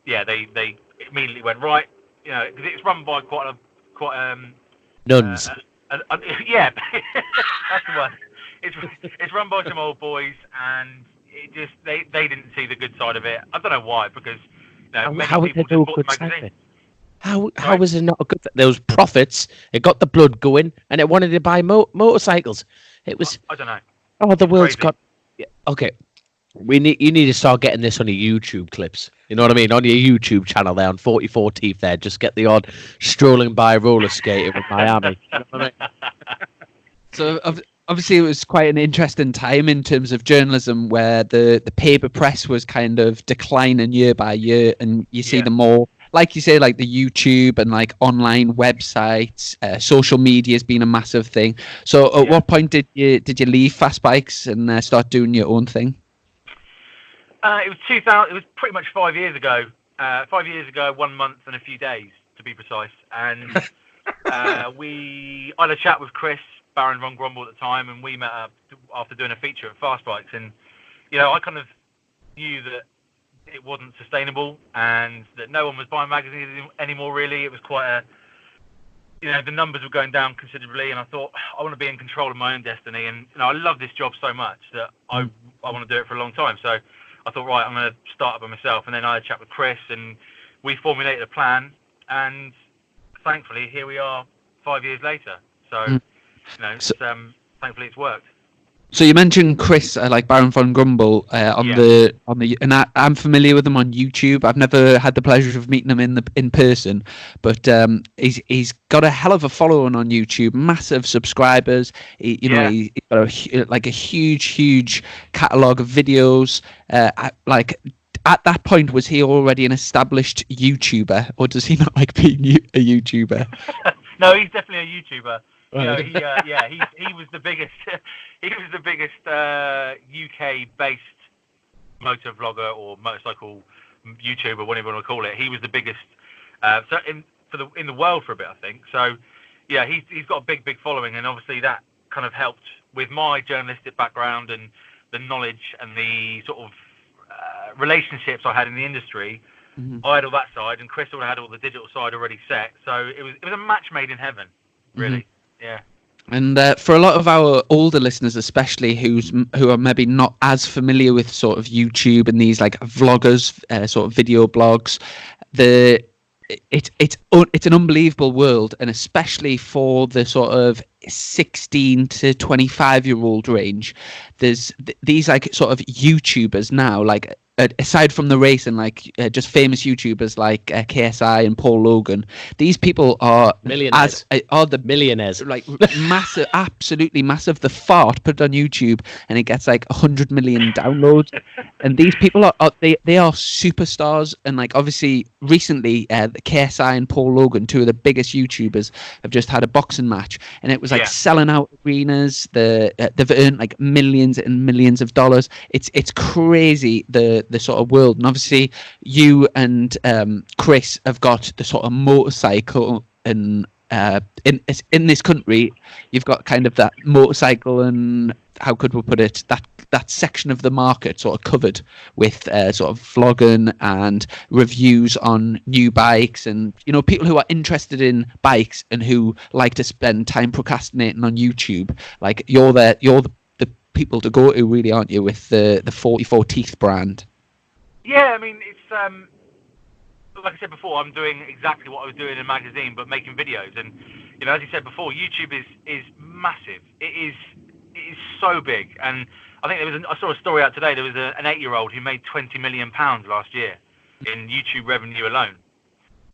they immediately went right, because it's run by quite Nuns. yeah, that's the one. It's run by some old boys, and it just they didn't see the good side of it. I don't know why, because many how people did they do just bought good the side of magazine. it? How was it not a good? There was profits. It got the blood going, and it wanted to buy motorcycles. It was. I don't know. Oh, the world's Crazy. got. Yeah, okay, you need to start getting this on your YouTube clips. You know what I mean? On your YouTube channel there, on 44 Teeth there, just get the odd strolling by roller skating in Miami. You know what I mean? So obviously it was quite an interesting time in terms of journalism, where the paper press was kind of declining year by year, and you see the more, like you say, like the YouTube and like online websites, social media has been a massive thing. So at what point did you leave Fast Bikes and start doing your own thing? It was 2000. It was pretty much 5 years ago. 5 years ago, 1 month and a few days to be precise. And I had a chat with Chris, Baron von Grumble at the time, and we met up after doing a feature at Fast Bikes. And I kind of knew that it wasn't sustainable and that no one was buying magazines anymore. Really, it was quite the numbers were going down considerably, and I thought I want to be in control of my own destiny. And I love this job so much that I want to do it for a long time. So I thought, right, I'm going to start up by myself. And then I had a chat with Chris, and we formulated a plan. And thankfully, here we are 5 years later. So, thankfully it's worked. So you mentioned Chris, like Baron von Grumble, and I'm familiar with him on YouTube. I've never had the pleasure of meeting him in person, but he's got a hell of a following on YouTube, massive subscribers. He's got a huge catalogue of videos. At that point, was he already an established YouTuber, or does he not like being a YouTuber? No, he's definitely a YouTuber. He was the biggest. He was the biggest UK-based motor vlogger or motorcycle YouTuber, whatever you want to call it. He was the biggest in the world for a bit, I think. So, yeah, he's got a big following, and obviously that kind of helped with my journalistic background and the knowledge and the sort of relationships I had in the industry. Mm-hmm. I had all that side, and Chris had all the digital side already set. So it was a match made in heaven, really. Mm-hmm. Yeah. And for a lot of our older listeners, especially who are maybe not as familiar with sort of YouTube and these like vloggers, sort of video blogs, it's an unbelievable world, and especially for the sort of 16 to 25-year-old range, there's these like sort of YouTubers now, like aside from the race and like just famous YouTubers like KSI and Paul Logan, these people are millionaires. Are the millionaires, like massive, absolutely massive. The fart put it on YouTube and it gets like 100 million downloads, and these people are they are superstars. And like obviously recently, the KSI and Paul Logan, two of the biggest YouTubers, have just had a boxing match, and it was like selling out arenas. They've earned like millions and millions of dollars. It's crazy the sort of world. And obviously you and Chris have got the sort of motorcycle, and in this country you've got kind of that motorcycle, and how could we put it, that section of the market sort of covered with sort of vlogging and reviews on new bikes, and people who are interested in bikes and who like to spend time procrastinating on YouTube. Like you're the people to go to, really, aren't you, with the 44 Teeth brand? Yeah, I mean, it's like I said before, I'm doing exactly what I was doing in a magazine, but making videos. And as you said before, YouTube is massive. It is so big. And I think I saw a story out today. There was an 8-year-old who made £20 million last year in YouTube revenue alone.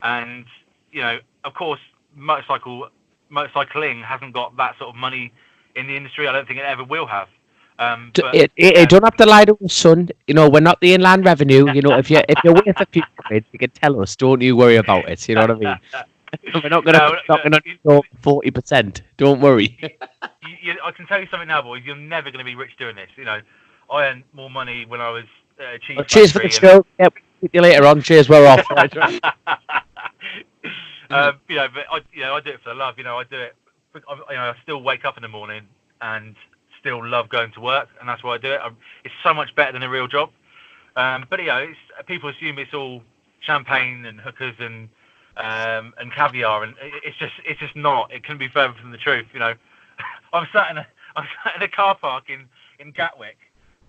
And of course, motorcycling hasn't got that sort of money in the industry. I don't think it ever will have. It don't have to lie to us, son. We're not the Inland Revenue. If you're worth a few quid, you can tell us. Don't you worry about it. You know what I mean? We're not going to 40%. Don't worry. I can tell you something now, boys. You're never going to be rich doing this. I earned more money when I was cheese. Cheers for the show. Yep. See you later on. Cheers. We're off. But I do it for the love. I do it. I still wake up in the morning and still love going to work, and that's why I do it. It's so much better than a real job. But people assume it's all champagne and hookers and caviar, and it's just not. It couldn't be further from the truth. I'm sat in a car park in Gatwick,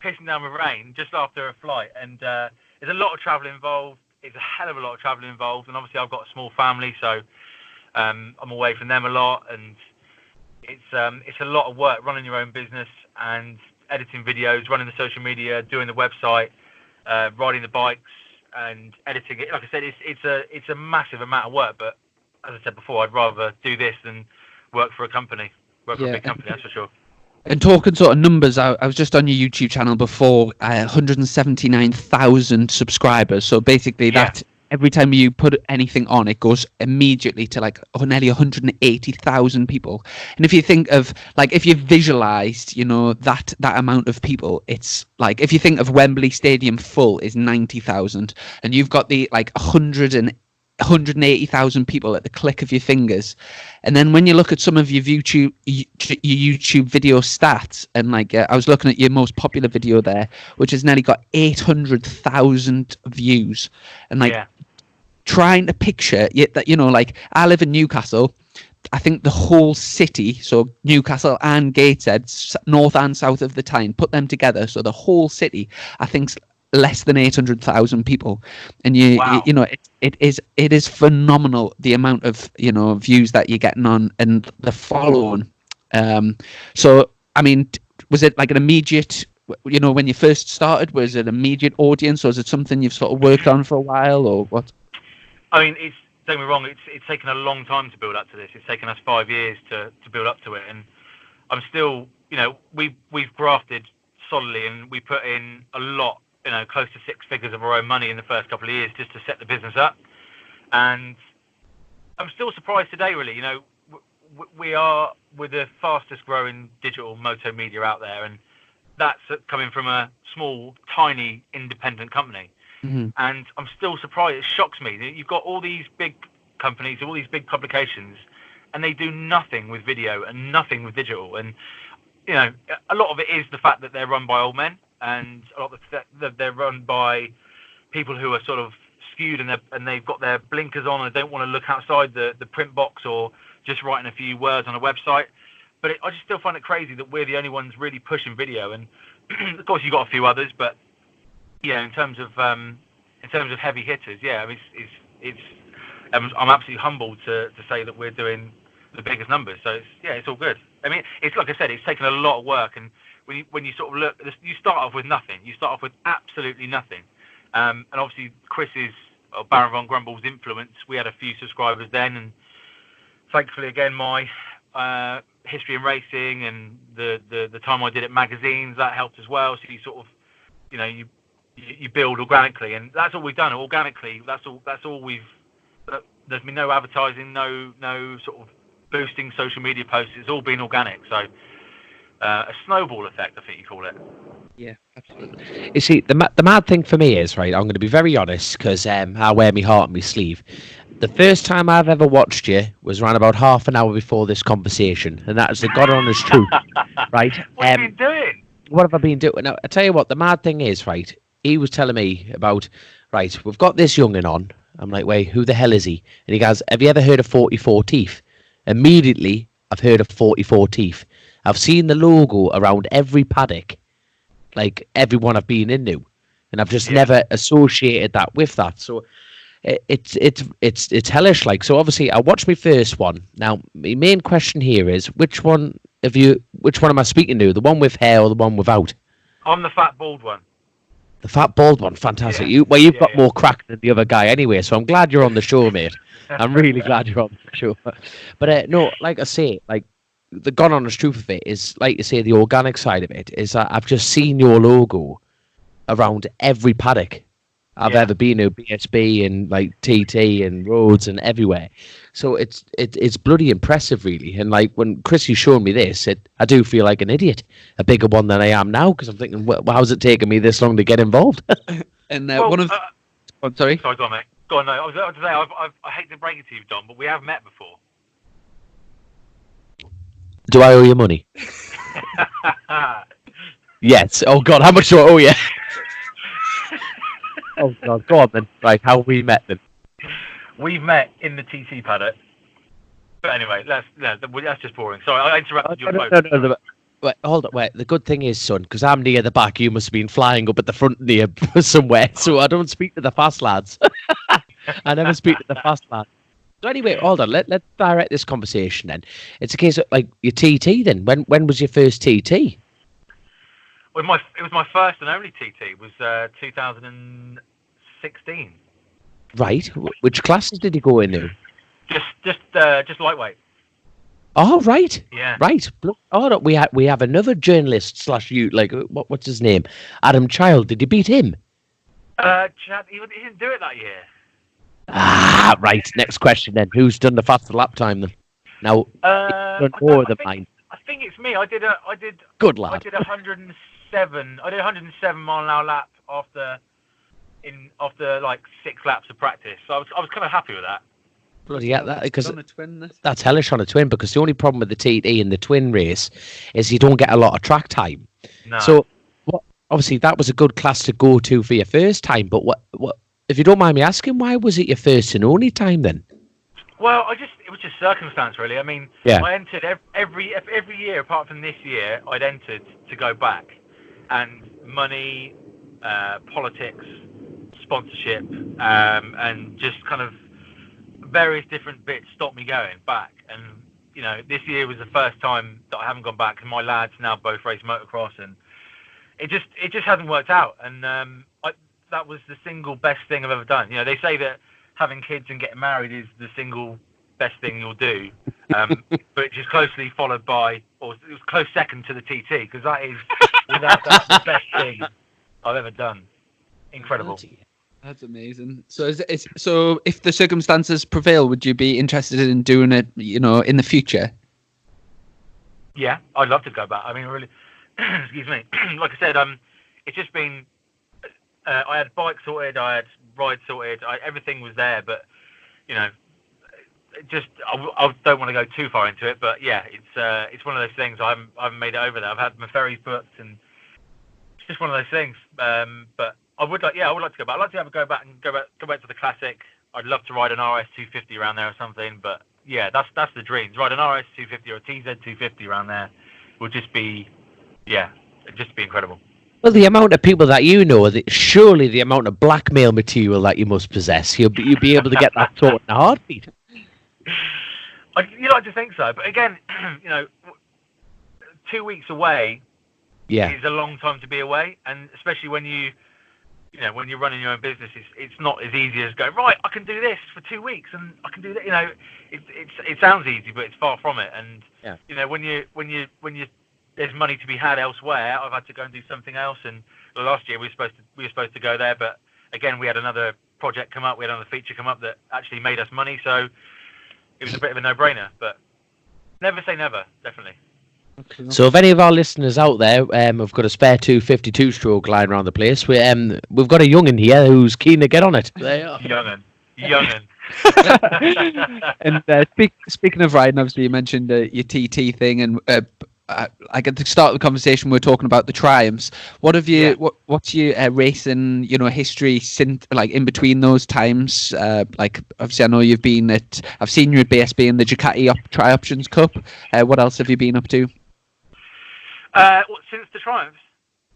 pissing down with rain just after a flight, and there's a lot of travel involved. It's a hell of a lot of travel involved, and obviously I've got a small family, so I'm away from them a lot, and it's a lot of work running your own business and editing videos, running the social media, doing the website, riding the bikes and editing it. Like I said, it's a massive amount of work, but as I said before, I'd rather do this than work for a company, for a big company, that's for sure. And talking sort of numbers, I was just on your YouTube channel before, 179,000 subscribers. So basically that every time you put anything on, it goes immediately to nearly 180,000 people. And if you think of, if you visualized, that amount of people, it's like, if you think of Wembley Stadium full is 90,000, and you've got the 180,000 people at the click of your fingers. And then when you look at some of your YouTube video stats, and I was looking at your most popular video there, which has nearly got 800,000 views, and trying to picture that, I live in Newcastle. I think the whole city, so Newcastle and Gateshead, north and south of the Tyne, put them together, so the whole city, I think, less than 800,000 people, and it is phenomenal the amount of views that you're getting on and the following. So I mean, was it an immediate, when you first started, was it an immediate audience, or is it something you've sort of worked on for a while, or what? I mean, don't get me wrong, it's taken a long time to build up to this. It's taken us 5 years to build up to it, and I'm still, we've grafted solidly, and we put in a lot, close to 6 figures of our own money in the first couple of years just to set the business up. And I'm still surprised today, really. We're the fastest growing digital moto media out there, and that's coming from a small, tiny, independent company. Mm-hmm. And I'm still surprised. It shocks me that you've got all these big companies, all these big publications, and they do nothing with video and nothing with digital. And, a lot of it is the fact that they're run by old men, and a lot of that they're run by people who are sort of skewed, and they've got their blinkers on and don't want to look outside the print box or just writing a few words on a website. But I just still find it crazy that we're the only ones really pushing video. And of course you've got a few others, but in terms of heavy hitters, I'm absolutely humbled to say that we're doing the biggest numbers. So it's all good. I mean, it's like I said, it's taken a lot of work, and when you sort of look, you start off with nothing. You start off with absolutely nothing. And obviously Baron von Grumble's influence, we had a few subscribers then, and thankfully again my history in racing and the time I did at magazines, that helped as well. So you sort of you build organically, and that's all we've done organically. That's all we've. There's been no advertising, no sort of boosting social media posts. It's all been organic. So a snowball effect, I think you call it. Yeah, absolutely. You see, the mad thing for me is, right, I'm going to be very honest, because I wear my heart on my sleeve. The first time I've ever watched you was around about half an hour before this conversation, and that is the God honest truth, right? What have you been doing? What have I been doing? Now, I tell you what, the mad thing is, right, he was telling me about, right, we've got this young'un on. I'm like, wait, who the hell is he? And he goes, have you ever heard of 44 Teeth? Immediately, I've heard of 44 Teeth. I've seen the logo around every paddock, like everyone I've been into, and I've just never associated that with that. So it's hellish. Like, so obviously, I watched my first one. Now, my main question here is, which one am I speaking to? The one with hair or the one without? I'm the fat bald one. The fat bald one, fantastic. Yeah. You've got more crack than the other guy anyway, so I'm glad you're on the show, mate. I'm really glad you're on the show. But no, like I say, like the gone honest truth of it is, like you say, the organic side of it is that I've just seen your logo around every paddock I've ever been to, BSB and like TT and Rhodes and everywhere. So it's bloody impressive, really. And like when Chrissy showed me this, I do feel like an idiot, a bigger one than I am now, because I'm thinking, well, how's it taken me this long to get involved? And one of, I'm sorry. Sorry, go on, mate. Go on. No, I was about to say I hate to break it to you, Dom, but we have met before. Do I owe you money? Yes. Oh God, how much do I owe you? Oh God, go on then. Right, how we met then? We've met in the TT paddock. But anyway, that's just boring. Sorry, I interrupted your flow. No. Wait, hold on. Wait, the good thing is, son, because I'm near the back, you must have been flying up at the front near somewhere. So I don't speak to the fast lads. I never speak to the fast lads. So anyway, hold on. Let's direct this conversation then. It's a case of like your TT then. When was your first TT? Well, it was my first and only TT. It was 2016. Right. Which classes did you go into? Just lightweight. Oh, right. Yeah. Right. Oh, no, we have another journalist / you, like what's his name? Adam Child. Did you beat him? Chad, he didn't do it that year. Ah, right. Next question then. Who's done the faster lap time then? Now, more than mine. I think it's me. I did. Good lad. I did 107. I did 107 mile an hour lap after like 6 laps of practice. So I was kind of happy with that. Bloody yeah, that because twin, that's hellish on a twin. Because the only problem with the TT and the twin race is you don't get a lot of track time. No. So obviously that was a good class to go to for your first time. But what if you don't mind me asking, why was it your first and only time then? Well, it was just circumstance, really. I mean, I entered every year apart from this year. I'd entered to go back, and money, politics, sponsorship, and just kind of various different bits stopped me going back. And you know, this year was the first time that I haven't gone back. And my lads now both race motocross, and it just hasn't worked out. And that was the single best thing I've ever done. You know, they say that having kids and getting married is the single best thing you'll do, but it's just closely followed by, or it was close second to the TT, because that is without doubt the best thing I've ever done. Incredible. That's amazing. So so if the circumstances prevail, would you be interested in doing it, you know, in the future? Yeah, I'd love to go back. I mean, really, excuse me. Like I said, it's just been. I had bike sorted, I had ride sorted, everything was there, but you know, I don't want to go too far into it. But yeah, it's one of those things. I haven't made it over there. I've had my ferries booked, and it's just one of those things. But I would like to go back. I'd like to go back to the classic. I'd love to ride an RS 250 around there or something. But yeah, that's the dream. Ride an RS 250 or a TZ 250 around there would just be, it'd just be incredible. Well, the amount of people that you know, surely the amount of blackmail material that you must possess, you'll be able to get that taught in a heartbeat. You like to think so, but again, you know, 2 weeks away is a long time to be away, and especially when you're running your own business, it's not as easy as going, right, I can do this for 2 weeks, and I can do that. You know, it sounds easy, but it's far from it. And you know, when you there's money to be had elsewhere, I've had to go and do something else. And last year we were supposed to go there, but again we had another project come up, we had another feature come up that actually made us money, so it was a bit of a no-brainer. But never say never, definitely. So if any of our listeners out there have got a spare 252 stroke lying around the place, we've got a young'un here who's keen to get on it. Young'un. And speaking of riding, obviously you mentioned your TT thing, and like at the start of the conversation we were talking about the triumphs. What have you? What's your racing, you know, history since, like, in between those times? Like, obviously I know you've been at. I've seen you at BSB in the Ducati Tri-Options Cup. What else have you been up to? Since the triumphs?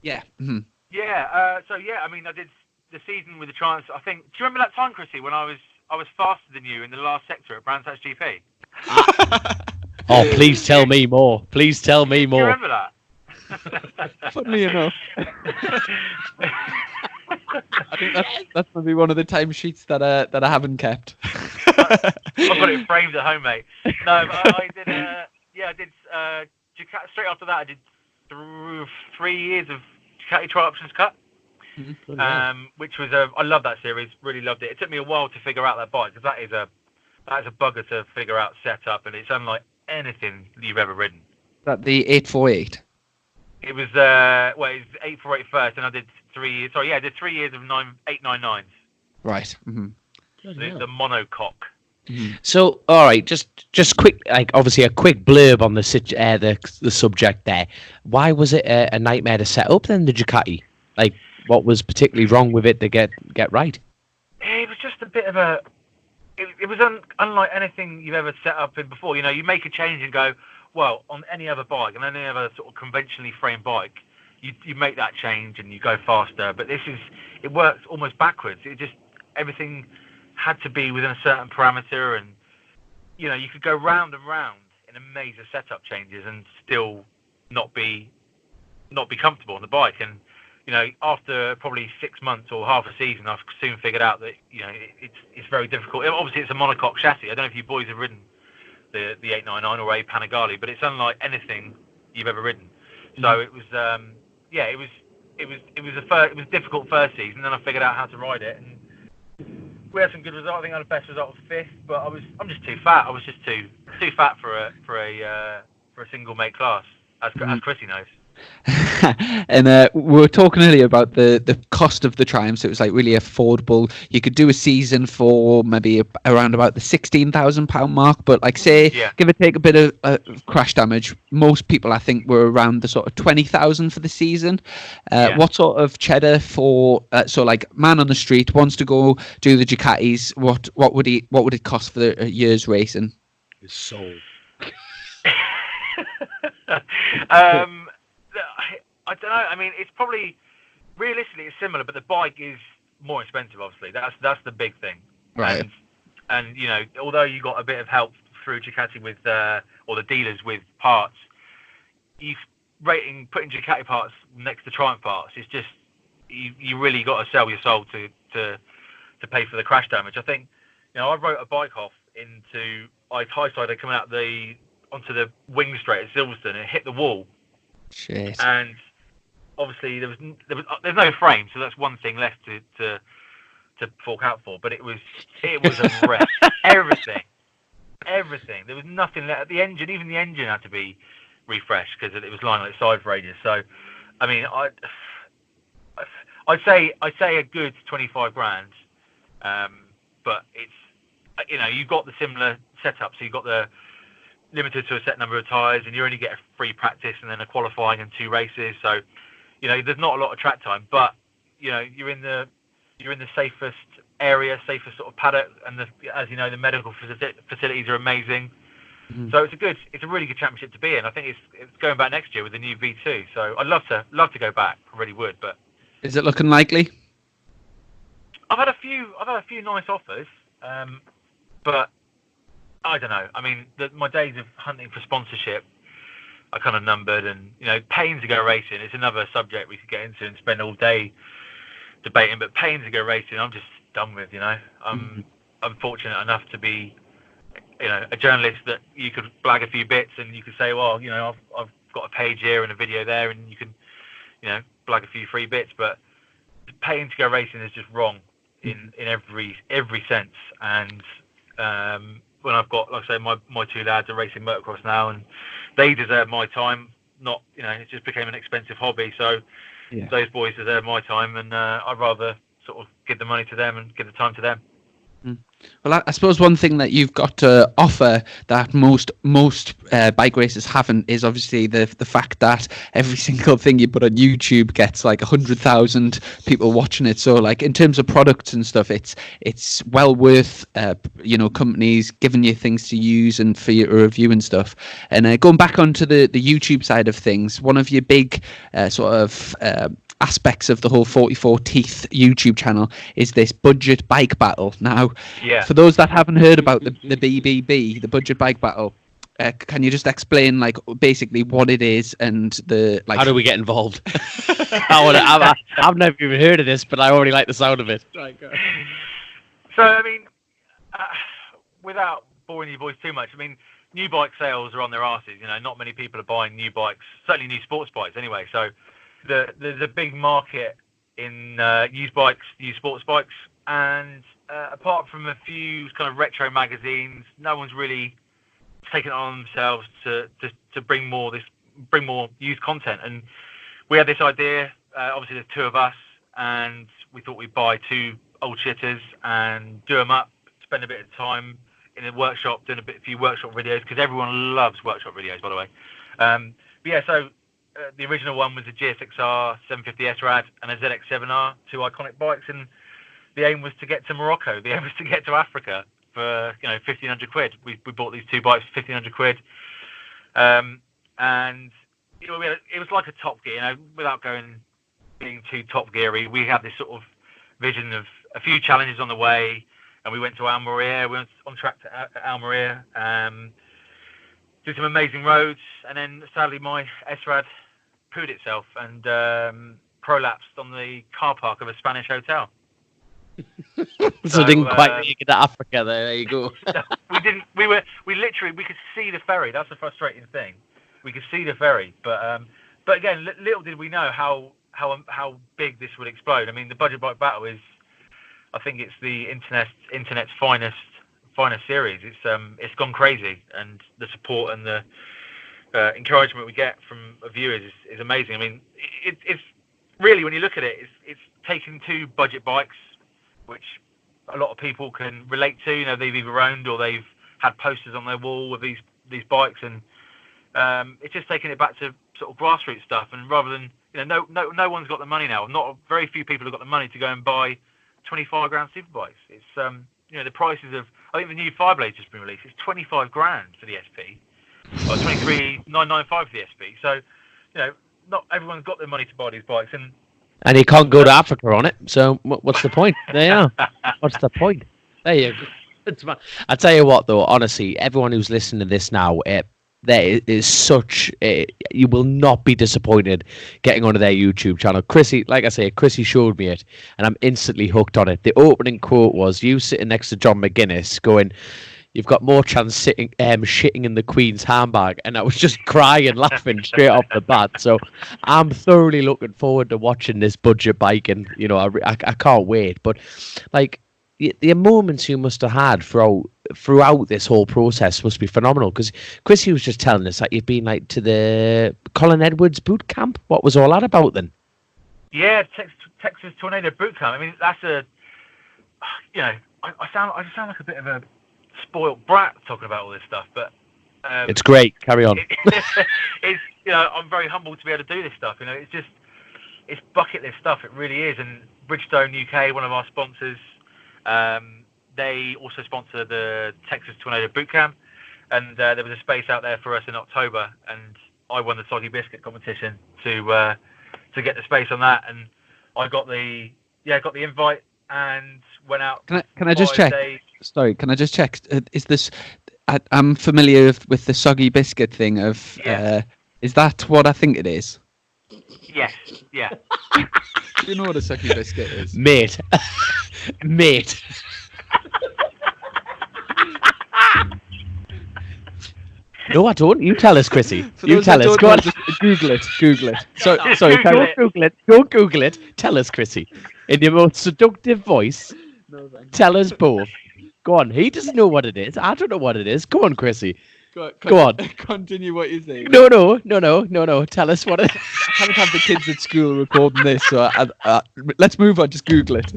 Yeah. Mm-hmm. Yeah. I mean, I did the season with the triumphs. I think. Do you remember that time, Chrissy, when I was faster than you in the last sector at Brands Hatch GP? Oh, please tell me more. Please tell me more. Do you remember that? Funnily enough. I think that's maybe one of the timesheets that I haven't kept. I've got it framed at home, mate. No, but I did. I did. Straight after that, I did 3 years of Ducati Tri-Options Cup, which was I love that series. Really loved it. It took me a while to figure out that bike, because that is a bugger to figure out setup, and it's unlike anything you've ever ridden. That the 848. It was it was 848 first, and I did 3 years. Sorry, I did 3 years of 899s. Right. Mm-hmm. The monocoque. Mm-hmm. So, all right, just quick, like obviously a quick blurb on the subject there. Why was it a nightmare to set up then, the Ducati? Like, what was particularly wrong with it to get right? It was just a bit of a. It was unlike anything you've ever set up in before. You know, you make a change and go, well, on any other bike, and any other sort of conventionally framed bike, you make that change and you go faster. But it works almost backwards. Everything had to be within a certain parameter, and you know, you could go round and round in a maze of setup changes and still not be comfortable on the bike. And you know, after probably 6 months or half a season, I've soon figured out that, you know, it's very difficult. Obviously, it's a monocoque chassis. I don't know if you boys have ridden the 899 or a Panigale, but it's unlike anything you've ever ridden. So it was, it was a difficult first season. Then I figured out how to ride it, and we had some good results. I think I had the best result of 5th, but I'm just too fat. I was just too fat for a single mate class, as Chrissy knows. And we were talking earlier about the cost of the Triumphs. It was like really affordable. You could do a season for maybe around about the £16,000 mark, but like give or take a bit of crash damage. Most people, I think, were around the sort of 20,000 for the season. What sort of cheddar for so like man on the street wants to go do the Ducatis? What would it cost for a year's racing? His soul. I don't know. I mean, it's probably realistically it's similar, but the bike is more expensive. Obviously, that's the big thing. Right. And you know, although you got a bit of help through Ducati with or the dealers with parts, putting Ducati parts next to Triumph parts is just you really got to sell your soul to pay for the crash damage. I think, you know, I wrote a bike off into high-sided coming out onto the wing straight at Silverstone, and it hit the wall. Shit. And obviously there's no frame, so that's one thing left to fork out for. But it was a wreck. Everything. There was nothing left. Even the engine had to be refreshed because it was lying like side for ages. So, I mean, I'd say a good 25 grand. But it's, you know, you've got the similar setup, so you've got the limited to a set number of tyres, and you only get a free practice and then a qualifying and 2 races. So, you know, there's not a lot of track time, but you know, you're in the safest area, safest sort of paddock, and as you know, the medical facilities are amazing. Mm-hmm. So it's a really good championship to be in. I think it's going back next year with the new V2. So I'd love to go back. I really would. But is it looking likely? I've had a few nice offers, but I don't know. I mean, my days of hunting for sponsorship are kind of numbered, and you know, paying to go racing is another subject we could get into and spend all day debating. But paying to go racing, I'm just done with. You know, I'm fortunate enough to be, you know, a journalist that you could blag a few bits, and you could say, well, you know, I've got a page here and a video there, and you can, you know, blag a few free bits. But paying to go racing is just wrong in every sense, and when I've got, like I say, my 2 lads are racing motocross now, and they deserve my time. Not, you know, it just became an expensive hobby. So those boys deserve my time, and I'd rather sort of give the money to them and give the time to them. Well, I suppose one thing that you've got to offer that most bike racers haven't is obviously the fact that every single thing you put on YouTube gets like 100,000 people watching it. So like in terms of products and stuff, it's well worth you know, companies giving you things to use and for your review and stuff. And going back onto the YouTube side of things, one of your big sort of aspects of the whole 44 Teeth YouTube channel is this budget bike battle. Now, for those that haven't heard about the BBB, the budget bike battle, can you just explain like basically what it is and the like? How do we get involved? I've never even heard of this, but I already like the sound of it. So I mean, without boring you boys too much, I mean, new bike sales are on their asses. You know, not many people are buying new bikes, certainly new sports bikes anyway. So there's a big market in used bikes, used sports bikes, and apart from a few kind of retro magazines, no one's really taken it on themselves to bring more used content. And we had this idea. Obviously, there's two of us, and we thought we'd buy two old shitters and do them up, spend a bit of time in a workshop doing a few workshop videos, because everyone loves workshop videos, by the way. But yeah, so the original one was a GSXR 750 S-Rad and a ZX7R, two iconic bikes, and the aim was to get to Morocco. The aim was to get to Africa for 1,500 quid. We bought these two bikes for 1,500 quid, and it was like a Top Gear. Without being too Top Geary, we had this sort of vision of a few challenges on the way, and we went to Almeria. We went on track to Almeria, did some amazing roads, and then sadly my S-Rad pooed itself and prolapsed on the car park of a Spanish hotel. So didn't quite make it to Africa. There you go. We didn't. We literally could see the ferry. That's the frustrating thing. We could see the ferry, but again, little did we know how big this would explode. I mean, the Budget Bike Battle is, I think it's the internet's finest series. It's gone crazy, and the support and the encouragement we get from viewers is amazing. I mean, it's really, when you look at it, it's taking two budget bikes, which a lot of people can relate to. They've either owned or they've had posters on their wall with these bikes, and it's just taking it back to sort of grassroots stuff. And rather than no one's got the money now. Not very few people have got the money to go and buy 25 grand superbikes. It's the prices of, I think the new Fireblade's just been released. It's 25 grand for the SP, or 23,995 for the SP. So not everyone's got the money to buy these bikes, and you can't go to Africa on it. So what's the point? There you are. What's the point? There you go. I tell you what, though, honestly, everyone who's listening to this now, there is such you will not be disappointed getting onto their YouTube channel. Chrissy, like I say, Chrissy showed me it, and I'm instantly hooked on it. The opening quote was you sitting next to John McGuinness going, "You've got more chance shitting in the Queen's handbag," and I was just crying, laughing straight off the bat. So I'm thoroughly looking forward to watching this budget bike, and I can't wait. But like the moments you must have had throughout this whole process must be phenomenal, because Chrissy was just telling us that you've been like to the Colin Edwards boot camp. What was all that about then? Yeah, Texas Tornado boot camp. I mean, that's I sound like a bit of a spoiled brat talking about all this stuff, but it's great. Carry on. It's I'm very humbled to be able to do this stuff. It's bucket list stuff. It really is. And Bridgestone UK, one of our sponsors, they also sponsor the Texas Tornado Bootcamp, and there was a space out there for us in October, and I won the Soggy Biscuit competition to get the space on that, and I got the invite and went out. Can I just check? Days. Sorry, can I just check? Is this? I'm familiar with the Soggy Biscuit thing. Is that what I think it is? Yes. Yeah. Do you know what a Soggy Biscuit is, mate? Mate. No, I don't. You tell us, Chrissy. You tell us. Go on. Just Google it. Sorry, don't Google it. Don't Google it. Tell us, Chrissy. In your most seductive voice. No, tell us both. Go on. He doesn't know what it is. I don't know what it is. Go on, Chrissy. Go on. Continue what you're saying. No. Tell us what it is. I can't have the kids at school recording this, so let's move on. Just Google it.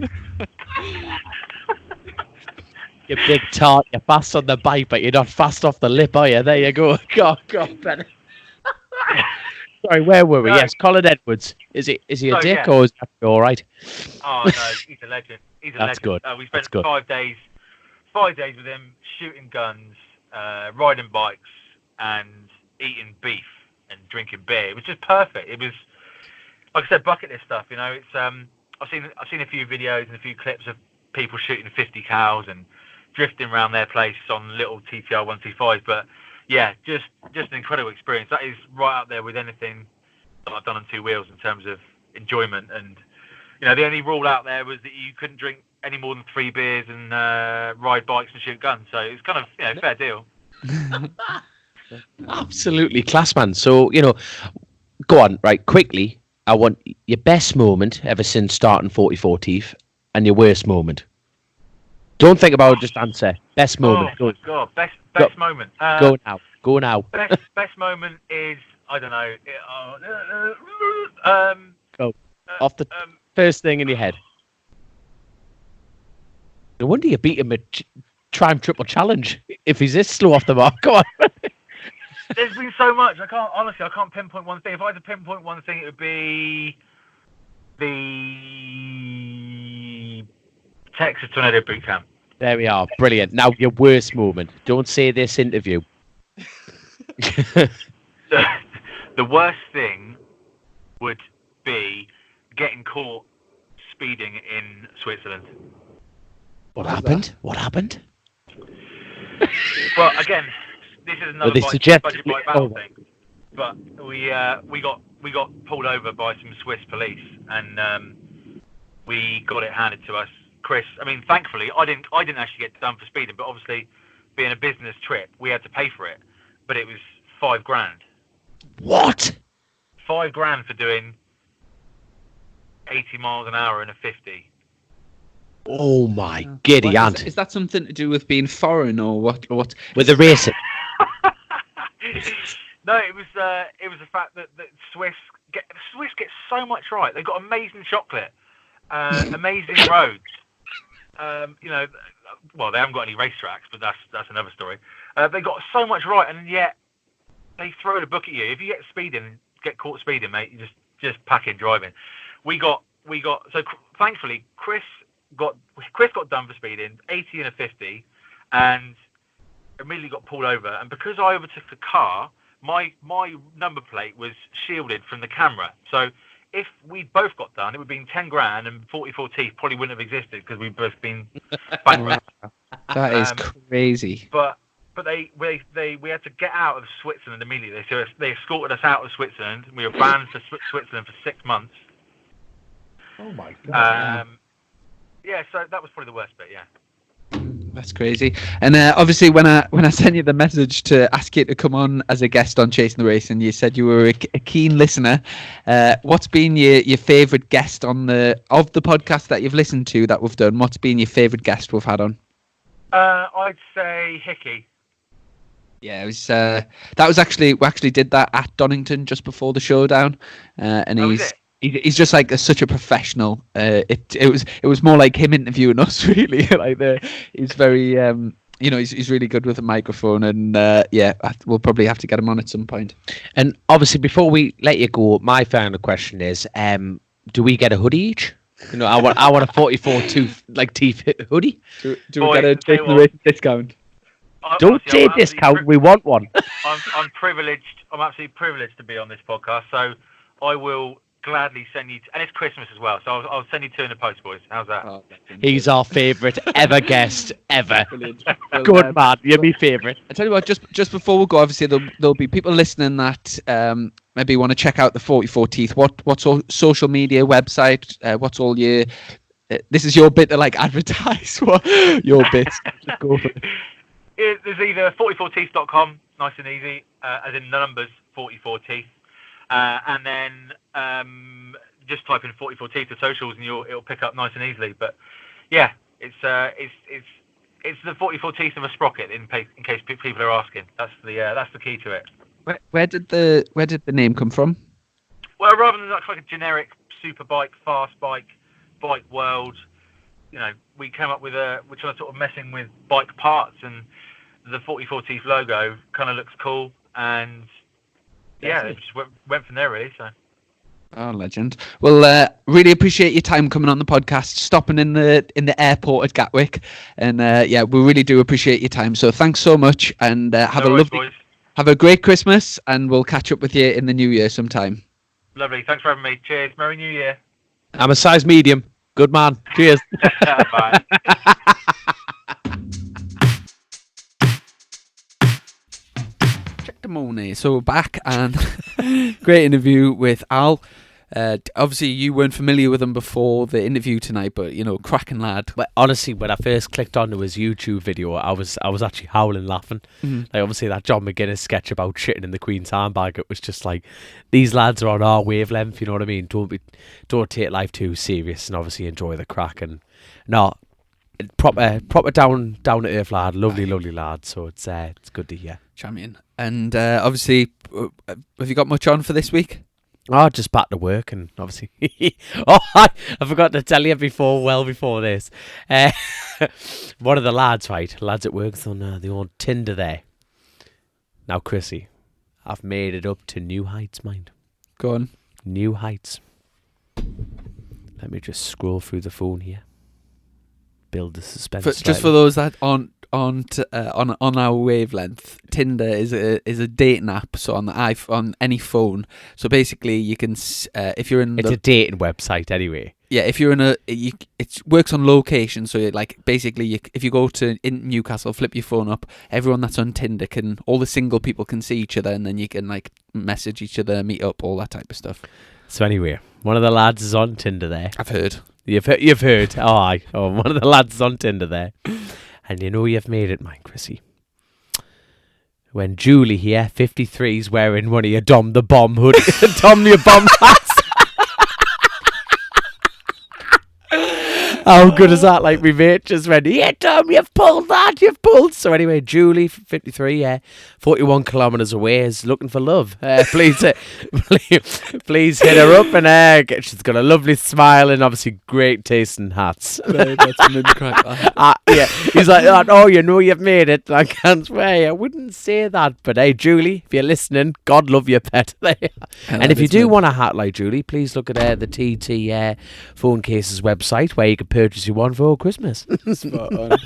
You big tart, you're fast on the bike, but you're not fast off the lip, are you? There you go. Go on, Ben. Sorry, where were we? No. Yes, Colin Edwards. Is he a dick, or is that all right? Oh, no, he's a legend. That's good. We spent 5 days with him, shooting guns, riding bikes, and eating beef and drinking beer. It was just perfect. It was, like I said, bucket list stuff. It's I've seen a few videos and a few clips of people shooting 50 cows and drifting around their place on little TTR 125s, but yeah, just an incredible experience. That is right up there with anything that I've done on two wheels in terms of enjoyment. And the only rule out there was that you couldn't drink any more than 3 beers and ride bikes and shoot guns. So it's kind of fair deal. Absolutely class, man. So, go on, right, quickly. I want your best moment ever since starting 44 Teeth and your worst moment. Don't think about it, just answer. Best moment. Oh, my God. Best moment. Go now. Best moment is, I don't know. Go. Off the first thing in your head. No wonder you beat him at Triumph Triple Challenge if he's this slow off the mark. Go on. There's been so much. I can't pinpoint one thing. If I had to pinpoint one thing, it would be the Texas Tornado Boot Camp. There we are. Brilliant. Now, your worst moment. Don't say this interview. The worst thing would be getting caught speeding in Switzerland. What happened? Well, again, this is another budget bike battle thing. But we got pulled over by some Swiss police, and we got it handed to us. Chris, I mean, thankfully, I didn't actually get done for speeding, but obviously, being a business trip, we had to pay for it. But it was $5,000. What? $5,000 for doing 80 miles an hour in a 50. Oh my giddy aunt! Is that something to do with being foreign or what? With the racing? No, it was the fact that Swiss get so much right. They've got amazing chocolate, amazing roads. Well, they haven't got any racetracks, but that's another story. They got so much right, and yet they throw the book at you. If you get caught speeding, mate, you just pack in driving. We got so thankfully Chris got done for speeding, 80 and a 50, and immediately got pulled over. And because I overtook the car, my number plate was shielded from the camera. So if we both got done, it would have been $10,000, and 44 Teeth probably wouldn't have existed because we've both been bankrupt. That is crazy. But we had to get out of Switzerland immediately. So they escorted us out of Switzerland. We were banned for Switzerland for 6 months. Oh my God. Yeah, so that was probably the worst bit. Yeah. That's crazy. And obviously, when I sent you the message to ask you to come on as a guest on Chasing the Race, and you said you were a keen listener, what's been your favourite guest of the podcast that you've listened to that we've done? What's been your favourite guest we've had on? I'd say Hickey. Yeah, it was. That was actually we actually did that at Donington just before the showdown, and he's just like such a professional. It was more like him interviewing us, really. He's very he's really good with a microphone, and we'll probably have to get him on at some point. And obviously, before we let you go, my final question is: do we get a hoodie each? I want a 44 Teeth hoodie. Do we get a Chasing the Race discount? Don't say discount. We want one. I'm privileged. I'm absolutely privileged to be on this podcast, so I will gladly send you, and it's Christmas as well, so I'll send you 2 in the post, boys. How's that? Oh, he's our favourite ever guest ever. Brilliant. Good man, you're my favourite. I tell you what, just before we go, obviously there'll be people listening that maybe want to check out the 44 Teeth. What's all social media, website? What's all your? This is your bit to advertise. What your bits? Just go for it. There's either 44teeth.com, nice and easy, as in the numbers 44 Teeth. And then just type in 44 Teeth to socials, and it'll pick up nice and easily. But yeah, it's the 44 Teeth of a sprocket in case people are asking. That's the key to it. Where did the name come from? Well, rather than like a generic super bike, fast bike world, we came up with we're trying to sort of messing with bike parts, and the 44 Teeth logo kind of looks cool, and yeah, it just went from there, really. So. Oh, legend. Well, really appreciate your time coming on the podcast, stopping in the airport at Gatwick, and we really do appreciate your time. So thanks so much, and have a great Christmas, and we'll catch up with you in the new year sometime. Lovely. Thanks for having me. Cheers. Merry New Year. I'm a size medium. Good man. Cheers. Bye. Check the money. So we're back, and great interview with Al. Obviously, you weren't familiar with him before the interview tonight, but cracking lad. But honestly, when I first clicked onto his YouTube video, I was actually howling laughing. Like obviously that John McGuinness sketch about shitting in the Queen's handbag, it was just like, these lads are on our wavelength. You know what I mean? Don't take life too serious, and obviously enjoy the crack. And no, proper down to earth lad, lovely lad. So it's good to hear. Champion. And obviously, have you got much on for this week? Oh, just back to work, and obviously, I forgot to tell you before this. One of the lads at work on the old Tinder there. Now, Chrissy, I've made it up to new heights, mind. Go on. New heights. Let me just scroll through the phone here. Build the suspense. Just for those that aren't on our wavelength, Tinder is a dating app. So on the iPhone, on any phone. So basically, you can if you're in it's a dating website anyway. Yeah, if you're it works on location. So basically, if you go to in Newcastle, flip your phone up, everyone that's on Tinder all the single people can see each other, and then you can message each other, meet up, all that type of stuff. So anyway, one of the lads is on Tinder there. I've heard. You've heard. Oh, aye. Oh, one of the lads is on Tinder there. And you've made it, mine, Chrissy. When Julie here, 53, is wearing one of your Dom the Bomb hoodie. Dom the Bomb hats. How good is that? Like, my mate just went, yeah, Dom, you've pulled that, So anyway, Julie, 53, 41 kilometres away, is looking for love. Please hit her up, and she's got a lovely smile and obviously great taste in hats. That's mid-crack. Yeah, he's like, oh, you've made it. I can't swear, I wouldn't say that. But hey, Julie, if you're listening, God love your pet. And if you do want a hat like Julie, please look at the TT Phone Cases website, where you can purchase you one for Christmas. Spot on.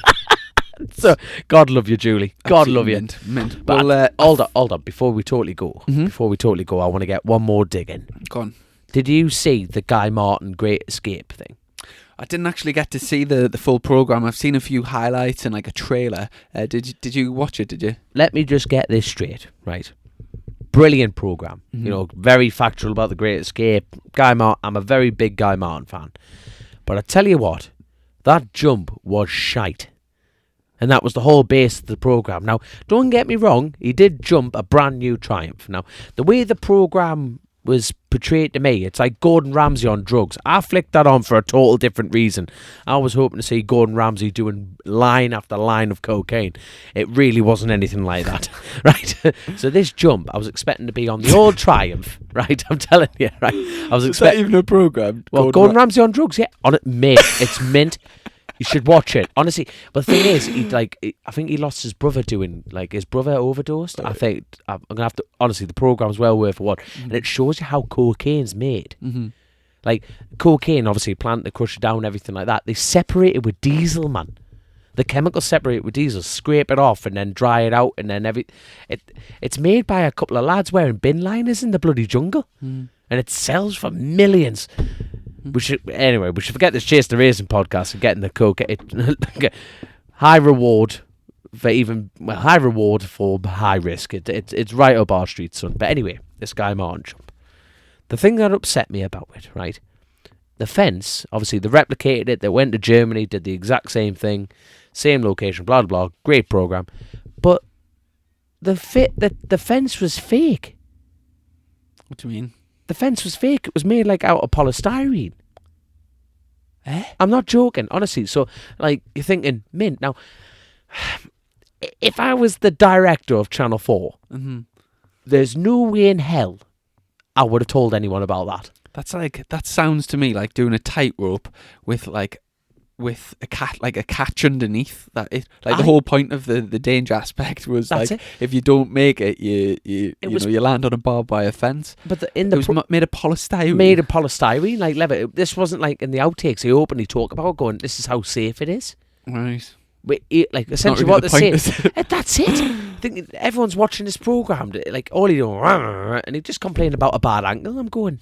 So, God love you, Julie. God love you. Mint. But Well, hold on. Before we totally go, I want to get one more dig in. Go on. Did you see the Guy Martin Great Escape thing? I didn't actually get to see the full programme. I've seen a few highlights and a trailer. Did you watch it, did you? Let me just get this straight, right? Brilliant programme. Very factual about the Great Escape. Guy Martin, I'm a very big Guy Martin fan. But I tell you what, that jump was shite. And that was the whole base of the programme. Now, don't get me wrong, he did jump a brand new Triumph. Now, the way the programme was portrayed to me, it's like Gordon Ramsay on drugs. I flicked that on for a total different reason. I was hoping to see Gordon Ramsay doing line after line of cocaine. It really wasn't anything like that, right? So this jump, I was expecting to be on the old Triumph, right? I'm telling you, right? I was expecting. Is that even a programme? Well, Gordon Ramsay on drugs, yeah. On it, mate. It's mint. You should watch it, honestly. But the thing is, I think he lost his brother his brother overdosed. I think I'm gonna have to. Honestly, the programme's well worth a watch, and it shows you how cocaine's made. Like cocaine, obviously, plant to crush it down, everything like that. They separate it with diesel, man. The chemicals separate with diesel, scrape it off, and then dry it out, and then it's made by a couple of lads wearing bin liners in the bloody jungle, and it sells for millions. We should forget this Chase the Racing podcast and getting the coke. High reward for high risk. It's right up our street, son. But anyway, this Guy Martin jump. The thing that upset me about it, right? The fence, obviously, they replicated it. They went to Germany, did the exact same thing, same location, blah blah blah. Great program, but the fence was fake. What do you mean? The fence was fake. It was made out of polystyrene. I'm not joking, honestly. So, you're thinking, mint. Now, if I was the director of Channel 4, there's no way in hell I would have told anyone about that. That sounds to me like doing a tightrope with a catch underneath. The whole point of the danger aspect was if you don't make it, you land on a barbed wire fence. But it was made of polystyrene. Made of polystyrene, this wasn't in the outtakes. He openly talk about going, this is how safe it is. Right. But essentially what they're saying, that's it. I think everyone's watching this program, all he doing, and he just complained about a bad angle. I'm going,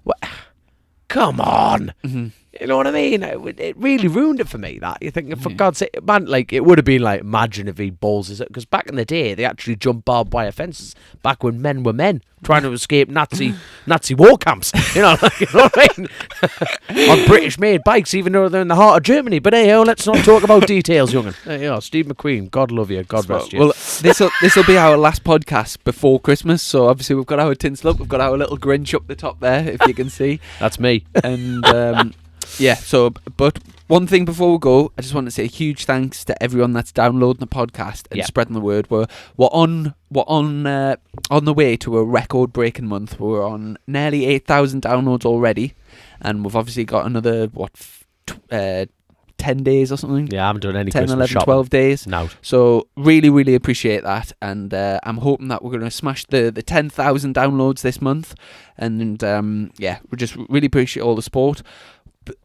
what? Come on. You know what I mean? It really ruined it for me. That you think, for God's sake, man, like it would have been like, imagine if he balls his, because back in the day they actually jumped barbed wire fences. Back when men were men trying to escape Nazi war camps. You know what I mean? On British-made bikes, even though they're in the heart of Germany. But hey, let's not talk about details, young'un. Steve McQueen, God love you, God rest you. Well, this will be our last podcast before Christmas. So obviously we've got our tinsel up, we've got our little Grinch up the top there, if you can see. That's me. And yeah, so, but one thing before we go, I just want to say a huge thanks to everyone that's downloading the podcast and spreading the word. We're on the way to a record-breaking month. We're on nearly 8,000 downloads already, and we've obviously got another 10 days or something. Yeah, I haven't done any 10, Christmas 11, shopping. 12 days. No. So really, really appreciate that, and I'm hoping that we're going to smash the 10,000 downloads this month, and we just really appreciate all the support.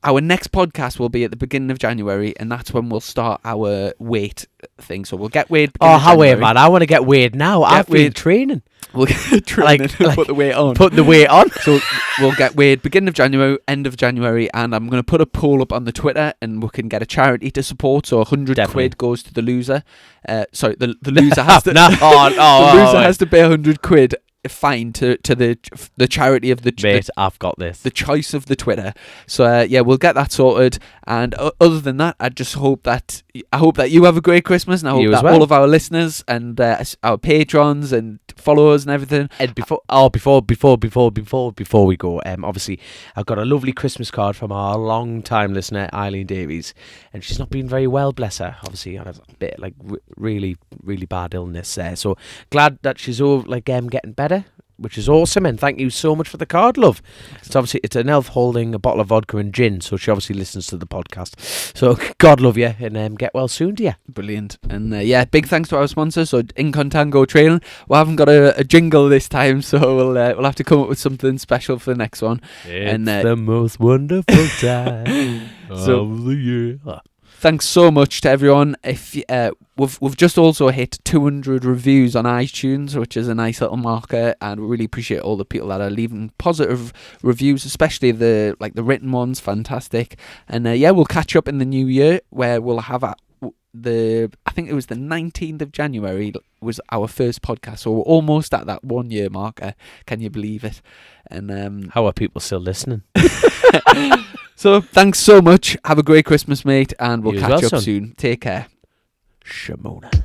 Our next podcast will be at the beginning of January, and that's when we'll start our weight thing. So we'll get weighed. How weird, man! I want to get weighed now. I've been training. We'll get training, put the weight on. Put the weight on. So we'll get weighed beginning of January, end of January, and I'm going to put a poll up on the Twitter, and we can get a charity to support. So 100 quid goes to the loser. Sorry, the loser has to. The loser has to pay 100 quid. Fine to the charity of the mate. I've got this. The choice of the Twitter. So we'll get that sorted. And other than that, I hope that you have a great Christmas, and I hope that all of our listeners and our patrons and followers and everything. And before we go, obviously I've got a lovely Christmas card from our long time listener Eileen Davies, and she's not been very well, bless her. Obviously had a bit like really bad illness there. So glad that she's all getting better, which is awesome, and thank you so much for the card, love. It's an elf holding a bottle of vodka and gin, so she obviously listens to the podcast. So God love you, and get well soon, dear. Brilliant. And big thanks to our sponsor, so Incontango Training. We haven't got a jingle this time, so we'll have to come up with something special for the next one. It's the most wonderful time of the year. Thanks so much to everyone. If we've just also hit 200 reviews on iTunes, which is a nice little marker, and we really appreciate all the people that are leaving positive reviews, especially the written ones. Fantastic. And we'll catch up in the new year, where we'll have I think it was the 19th of January was our first podcast, so we're almost at that 1 year marker. Can you believe it? And how are people still listening? So thanks so much. Have a great Christmas, mate, and we'll catch up soon. soon. Take care. Shimona.